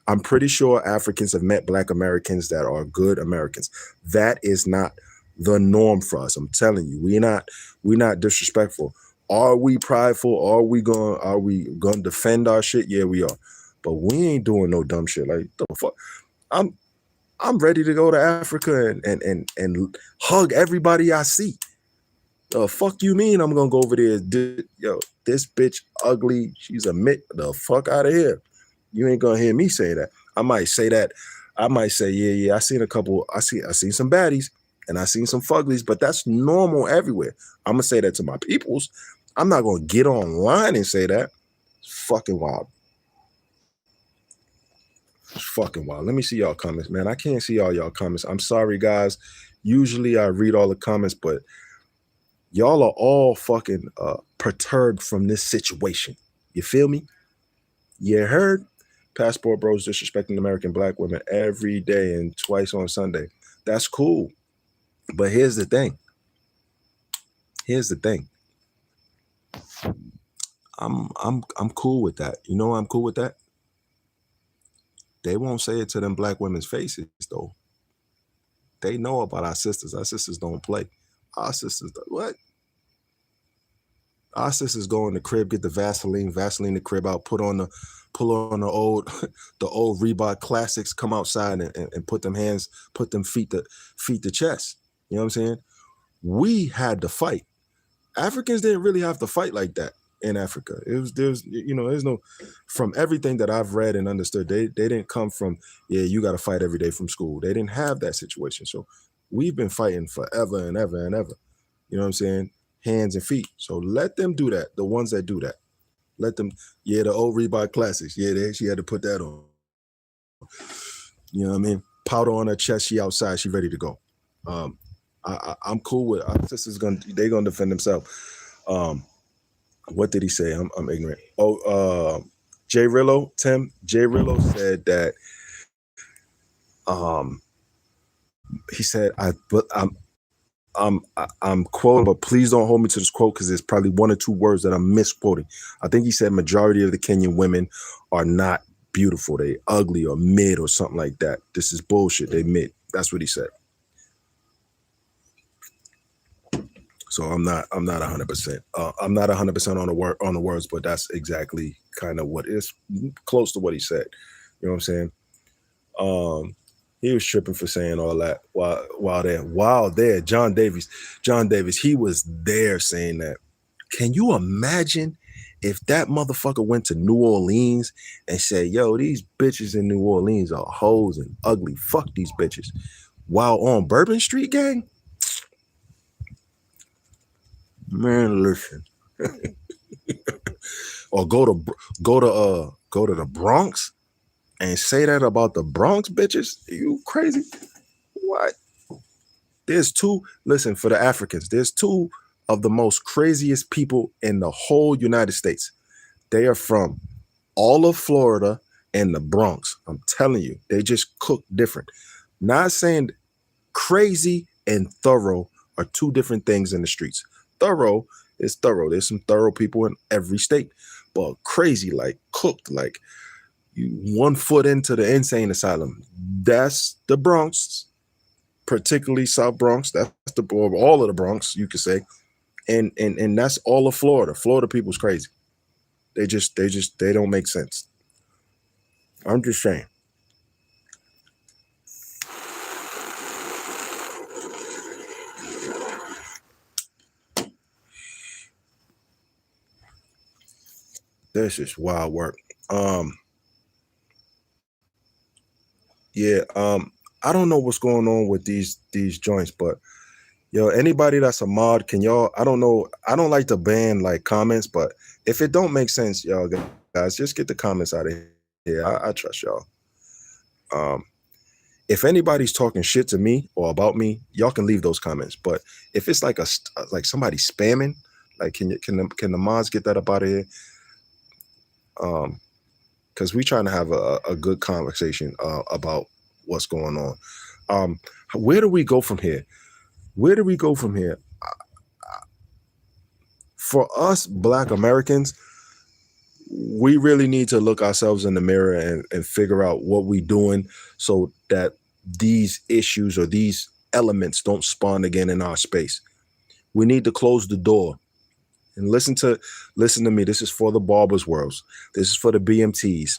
I'm pretty sure Africans have met Black Americans that are good Americans. That is not the norm for us. I'm telling you, we're not disrespectful. Are we prideful? Are we gonna defend our shit? Yeah, we are. But we ain't doing no dumb shit. Like, the fuck? I'm ready to go to Africa and hug everybody I see. Fuck you mean I'm gonna go over there? Yo, this bitch ugly. She's a mitt. The fuck out of here. You ain't gonna hear me say that. I might say that. I might say, yeah. I seen some baddies and I seen some fuglies, but that's normal everywhere. I'm gonna say that to my peoples. I'm not gonna get online and say that. It's fucking wild. It's fucking wild. Let me see y'all comments, man. I can't see all y'all comments. I'm sorry, guys. Usually I read all the comments, but y'all are all fucking perturbed from this situation. You feel me? You heard? Passport bros disrespecting American Black women every day and twice on Sunday. That's cool. But here's the thing. I'm cool with that. You know why I'm cool with that? They won't say it to them Black women's faces though. They know about our sisters. Our sisters don't play. Our sisters, what? Our sisters go in the crib, get the Vaseline the crib out, pull on the old the old Reebok classics, come outside and put them feet to chest. You know what I'm saying? We had to fight. Africans didn't really have to fight like that in Africa. There's no, from everything that I've read and understood, they didn't come from, yeah, you got to fight every day from school. They didn't have that situation. So we've been fighting forever and ever and ever. You know what I'm saying? Hands and feet. So let them do that. The ones that do that. Let them, the old Reebok classics. Yeah, she had to put that on. You know what I mean? Powder on her chest, she outside, she ready to go. I'm cool with our sisters. They gonna defend themselves. What did he say? I'm ignorant. Jay Rillo said that. He said, I'm quoting, but please don't hold me to this quote because there's probably one or two words that I'm misquoting. I think he said majority of the Kenyan women are not beautiful. They ugly or mid or something like that. This is bullshit. They mid. That's what he said. So I'm not 100%. I'm not 100% on the words, but that's exactly kind of what is close to what he said. You know what I'm saying? He was tripping for saying all that while there, John Davies, he was there saying that. Can you imagine if that motherfucker went to New Orleans and said, yo, these bitches in New Orleans are hoes and ugly. Fuck these bitches. While on Bourbon Street, gang? Man, listen. Or go to the Bronx and say that about the Bronx bitches? Are you crazy? What? Listen, for the Africans, there's two of the most craziest people in the whole United States. They are from all of Florida and the Bronx. I'm telling you, they just cook different. Not saying crazy and thorough are two different things in the streets. Thorough is thorough. There's some thorough people in every state, but crazy, like cooked, like you 1 foot into the insane asylum. That's the Bronx, particularly South Bronx. That's the all of the Bronx, you could say, and that's all of Florida. Florida people's crazy. They don't make sense. I'm just saying. This is wild work. Yeah, I don't know what's going on with these joints, but yo, anybody that's a mod, can y'all, I don't know, I don't like to ban like comments, but if it don't make sense, y'all guys, just get the comments out of here. I trust y'all. If anybody's talking shit to me or about me, y'all can leave those comments. But if it's like like somebody spamming, like can the mods get that up out of here? Because we trying to have a good conversation about what's going on. Where do we go from here? Where do we go from here? For us Black Americans, we really need to look ourselves in the mirror and figure out what we're doing so that these issues or these elements don't spawn again in our space. We need to close the door. And listen to me. This is for the Barbers Worlds. This is for the BMTs.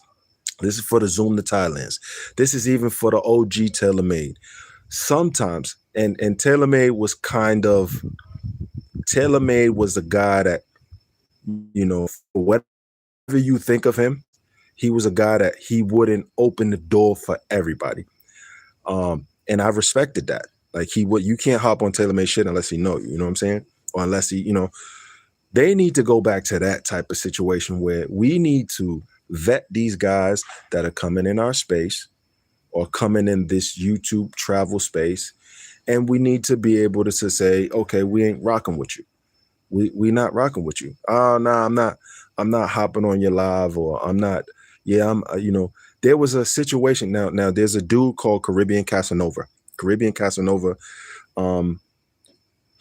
This is for the Zoom to Thailands. This is even for the OG TaylorMade. Sometimes, and TaylorMade was the guy that, you know, for whatever you think of him, he was a guy that he wouldn't open the door for everybody. And I respected that. Like you can't hop on TaylorMade shit unless he know you, you know what I'm saying? Or unless he, you know, they need to go back to that type of situation where we need to vet these guys that are coming in our space or coming in this YouTube travel space. And we need to be able to say, okay, we ain't rocking with you. We not rocking with you. Oh, no, I'm not hopping on your live, or I'm not. Yeah, I'm, you know, there was a situation now there's a dude called Caribbean Casanova.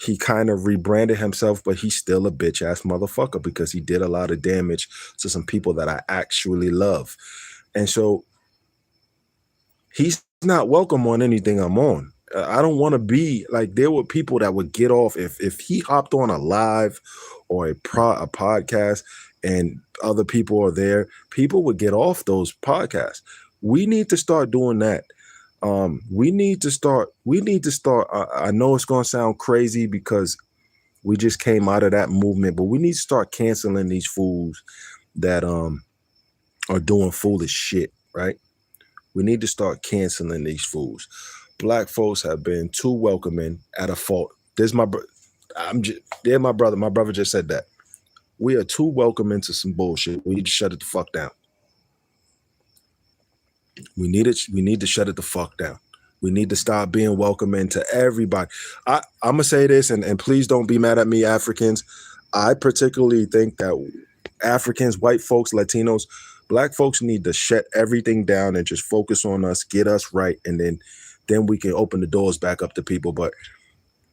He kind of rebranded himself, but he's still a bitch ass motherfucker because he did a lot of damage to some people that I actually love. And so he's not welcome on anything I'm on. I don't want to be like, there were people that would get off if he hopped on a live or a podcast and other people are there, people would get off those podcasts. We need to start doing that. We need to start. I know it's going to sound crazy because we just came out of that movement, but we need to start canceling these fools that are doing foolish shit, right? We need to start canceling these fools. Black folks have been too welcoming at a fault. There's my brother. My brother just said that. We are too welcoming to some bullshit. We need to shut it the fuck down. We need to shut it the fuck down. We need to stop being welcoming to everybody. I'm gonna say this, and please don't be mad at me, Africans. I particularly think that Africans, white folks, Latinos, Black folks need to shut everything down and just focus on us, get us right, and then we can open the doors back up to people. But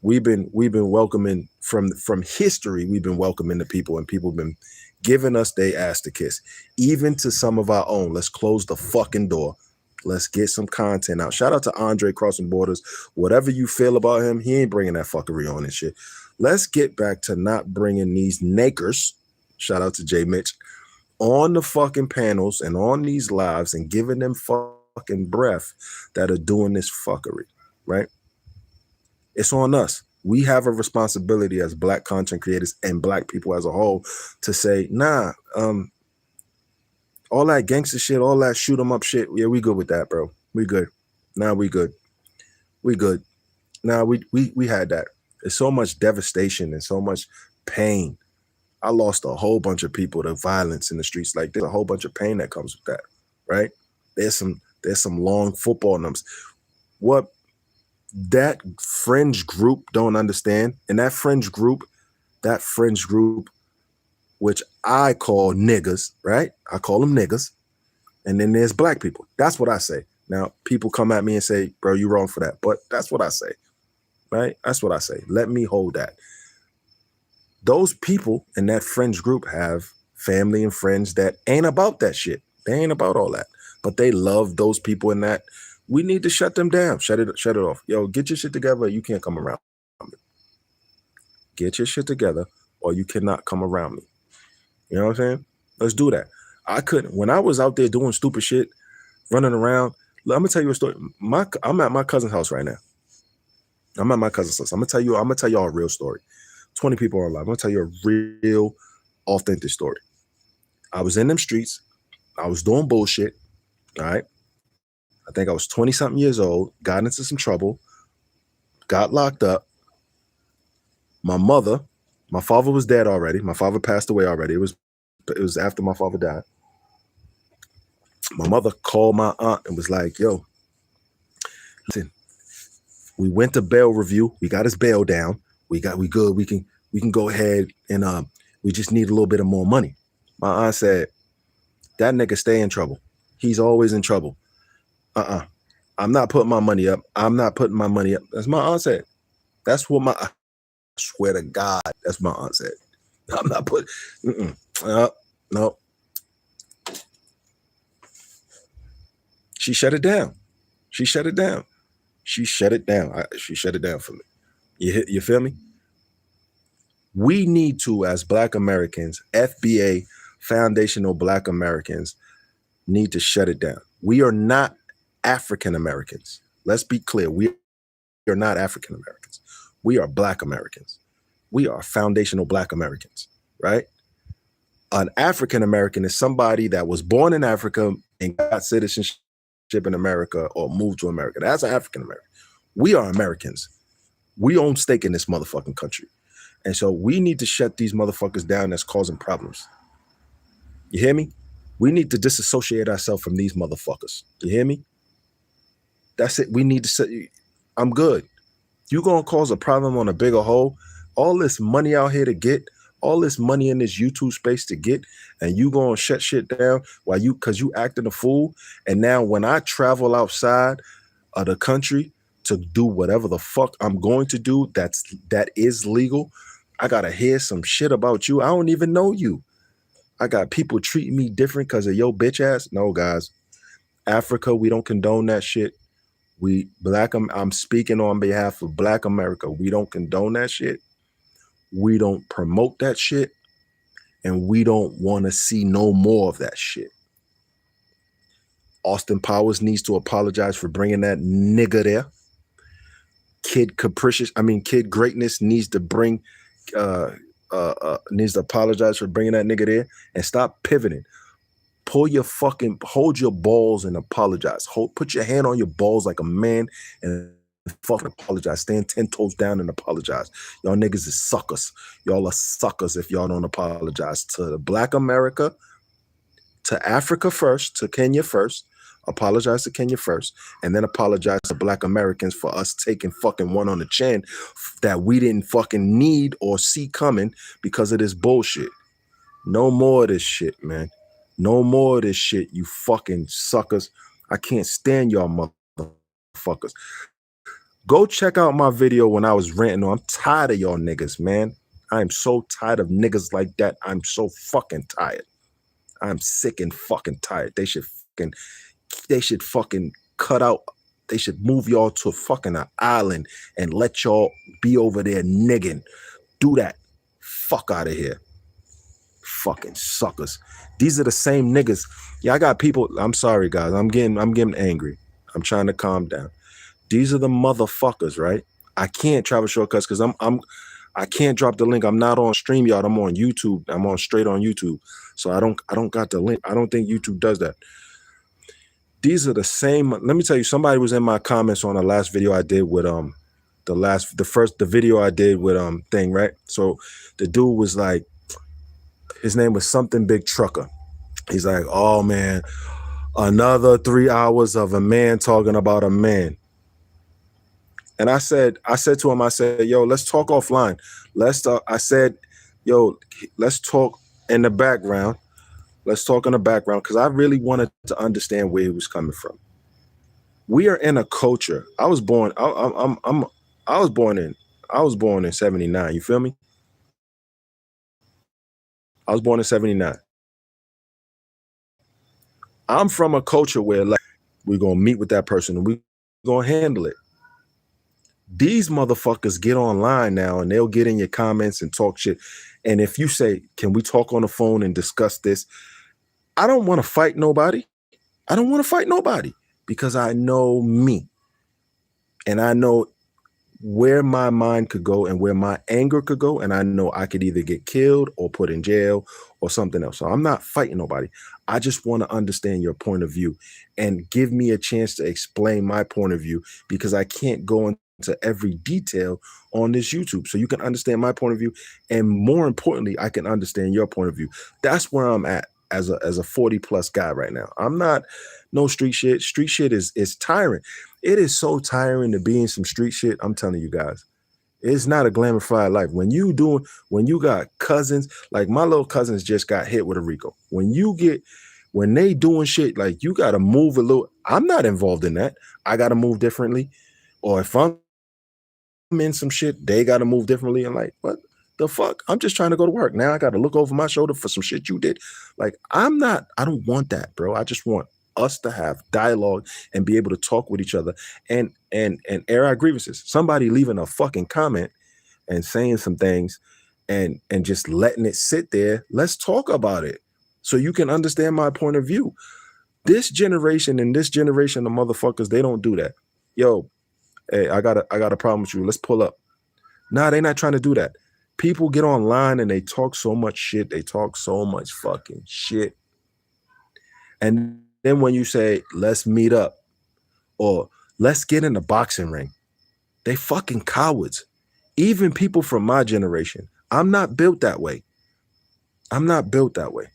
we've been welcoming from history. We've been welcoming the people, and people have been giving us their ass to kiss, even to some of our own. Let's close the fucking door. Let's get some content out. Shout out to Andre Crossing Borders. Whatever you feel about him, he ain't bringing that fuckery on and shit. Let's get back to not bringing these nakers, shout out to J Mitch, on the fucking panels and on these lives and giving them fucking breath that are doing this fuckery, right? It's on us. We have a responsibility as Black content creators and Black people as a whole to say, nah, all that gangster shit, all that shoot 'em up shit, yeah, we good with that, bro. We good. Nah, we good. We good. Nah, we had that. There's so much devastation and so much pain. I lost a whole bunch of people to violence in the streets. Like, there's a whole bunch of pain that comes with that, right? There's some long football numbers. What that fringe group don't understand, and that fringe group, which I call niggas, right? I call them niggas. And then there's Black people. That's what I say. Now, people come at me and say, bro, you're wrong for that. But that's what I say, right? That's what I say. Let me hold that. Those people in that friends group have family and friends that ain't about that shit. They ain't about all that. But they love those people in that. We need to shut them down. Shut it off. Yo, get your shit together. You can't come around me. Get your shit together or you cannot come around me. You know what I'm saying? Let's do that. I couldn't. When I was out there doing stupid shit, running around, I'm gonna tell you a story. I'm at my cousin's house right now. I'm at my cousin's house. I'm gonna tell y'all a real story. 20 people are alive. I'm gonna tell you a real authentic story. I was in them streets. I was doing bullshit. All right. I think I was 20 something years old, got into some trouble, got locked up. My father was dead already. My father passed away already. It was after my father died. My mother called my aunt and was like, yo, listen, we went to bail review. We got his bail down. We good. We can go ahead and we just need a little bit of more money. My aunt said, that nigga stay in trouble. He's always in trouble. I'm not putting my money up. I'm not putting my money up. That's my aunt said. That's what I swear to God, that's my aunt said. I'm not putting, no. She shut it down. She shut it down. She shut it down. She shut it down for me. You feel me? We need to, as Black Americans, FBA, foundational Black Americans, need to shut it down. We are not African Americans. Let's be clear. We are not African Americans. We are Black Americans. We are foundational Black Americans, right? An African American is somebody that was born in Africa and got citizenship in America or moved to America. That's an African American. We are Americans. We own stake in this motherfucking country. And so we need to shut these motherfuckers down that's causing problems. You hear me? We need to disassociate ourselves from these motherfuckers. You hear me? That's it. We need to say, I'm good. You're going to cause a problem on a bigger whole. All this money out here to get, all this money in this YouTube space to get, and you going to shut shit down because you acting a fool. And now when I travel outside of the country to do whatever the fuck I'm going to do that is legal, I got to hear some shit about you. I don't even know you. I got people treating me different because of your bitch ass. No, guys. Africa, we don't condone that shit. I'm speaking on behalf of Black America. We don't condone that shit. We don't promote that shit. And we don't want to see no more of that shit. Austin Powers needs to apologize for bringing that nigga there. Kid Greatness needs to needs to apologize for bringing that nigga there and stop pivoting. Hold your balls and apologize. Put your hand on your balls like a man and fucking apologize. Stand 10 toes down and apologize. Y'all niggas is suckers. Y'all are suckers if y'all don't apologize to Black America, to Africa first, to Kenya first. Apologize to Kenya first, and then apologize to Black Americans for us taking fucking one on the chin that we didn't fucking need or see coming because of this bullshit. No more of this shit, man. No more of this shit, you fucking suckers. I can't stand y'all motherfuckers. Go check out my video when I was ranting. I'm tired of y'all niggas, man. I'm so tired of niggas like that. I'm so fucking tired. I'm sick and fucking tired. They should fucking cut out. They should move y'all to fucking an island and let y'all be over there nigging. Do that. Fuck out of here. Fucking suckers. These are the same niggas. Yeah, I got people. I'm sorry, guys. I'm getting angry. I'm trying to calm down. These are the motherfuckers, right? I can't travel shortcuts because I can't drop the link. I'm not on StreamYard. I'm on YouTube. I'm on straight on YouTube. So I don't got the link. I don't think YouTube does that. These are the same. Let me tell you, somebody was in my comments on the last video I did with the video I did with thing, right? So the dude was like, his name was something big trucker. He's like, oh man, another 3 hours of a man talking about a man. And I said to him, I said, yo, let's talk offline. Let's talk. I said, yo, let's talk in the background. Let's talk in the background because I really wanted to understand where he was coming from. we are in a culture. I was born. I was born in. I was born in '79. You feel me? I was born in '79. I'm from a culture where like we're gonna meet with that person and we're gonna handle it. These motherfuckers get online now and they'll get in your comments and talk shit. And if you say, "Can we talk on the phone and discuss this?" I don't want to fight nobody. I don't want to fight nobody because I know me and I know where my mind could go and where my anger could go. And I know I could either get killed or put in jail or something else. So I'm not fighting nobody. I just want to understand your point of view and give me a chance to explain my point of view because I can't go into every detail on this YouTube. So you can understand my point of view. And more importantly, I can understand your point of view. That's where I'm at as a 40 plus guy right now. I'm not no street shit. Street shit is tiring. It is so tiring to be in some street shit. I'm telling you guys, it's not a glorified life. When you got cousins, like my little cousins just got hit with a RICO. When they doing shit, like you got to move a little. I'm not involved in that. I got to move differently. Or if I'm in some shit, they got to move differently. And like, what the fuck? I'm just trying to go to work. Now I got to look over my shoulder for some shit you did. Like, I don't want that, bro. I just want us to have dialogue and be able to talk with each other and air our grievances. Somebody leaving a fucking comment and saying some things and just letting it sit there. Let's talk about it so you can understand my point of view. This generation and this generation of motherfuckers, they don't do that. Yo, hey, I got a problem with you. Let's pull up. Nah, they're not trying to do that. People get online and they talk so much shit. They talk so much fucking shit. And then when you say, let's meet up or let's get in the boxing ring, they fucking cowards. Even people from my generation. I'm not built that way. I'm not built that way.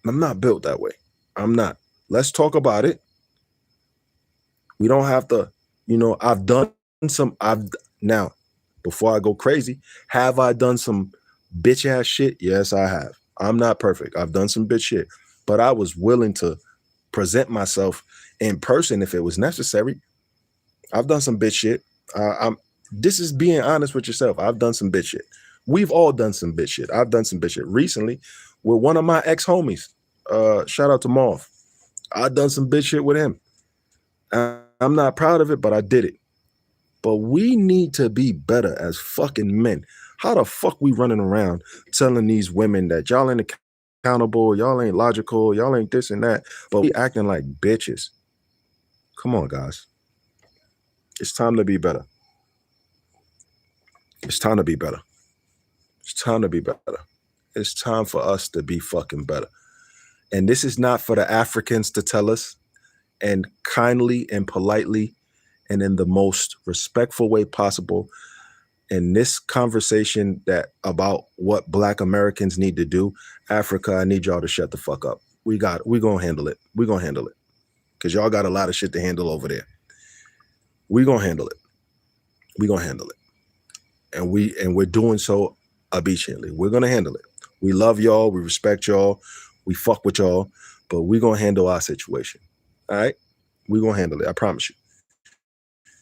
I'm not built that way. I'm not. Let's talk about it. We don't have to, now, before I go crazy, have I done some bitch ass shit? Yes, I have. I'm not perfect. I've done some bitch shit, but I was willing to present myself in person if it was necessary. I've done some bitch shit. This is being honest with yourself. I've done some bitch shit. We've all done some bitch shit. I've done some bitch shit recently with one of my ex-homies. Shout out to Marv. I've done some bitch shit with him. I'm not proud of it, but I did it. But we need to be better as fucking men. How the fuck we running around telling these women that y'all ain't accountable, y'all ain't logical, y'all ain't this and that, but we acting like bitches. Come on, guys. It's time to be better. It's time to be better. It's time to be better. It's time for us to be fucking better. And this is not for the Africans to tell us, and kindly and politely and in the most respectful way possible. In this conversation that about what Black Americans need to do, Africa, I need y'all to shut the fuck up. We're gonna handle it. We're gonna handle it. Because y'all got a lot of shit to handle over there. We're gonna handle it. We're gonna handle it. And we're doing so obediently. We're gonna handle it. We love y'all, we respect y'all, we fuck with y'all, but we're gonna handle our situation. All right? We're gonna handle it. I promise you.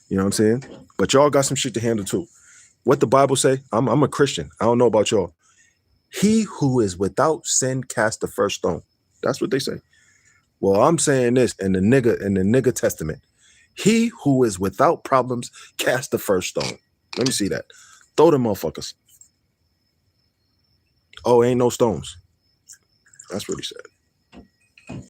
You know what I'm saying? But y'all got some shit to handle too. What the Bible say? I'm a Christian. I don't know about y'all. He who is without sin cast the first stone. That's what they say. Well, I'm saying this in the nigga testament. He who is without problems cast the first stone. Let me see that. Throw them motherfuckers. Oh, ain't no stones. That's what he said.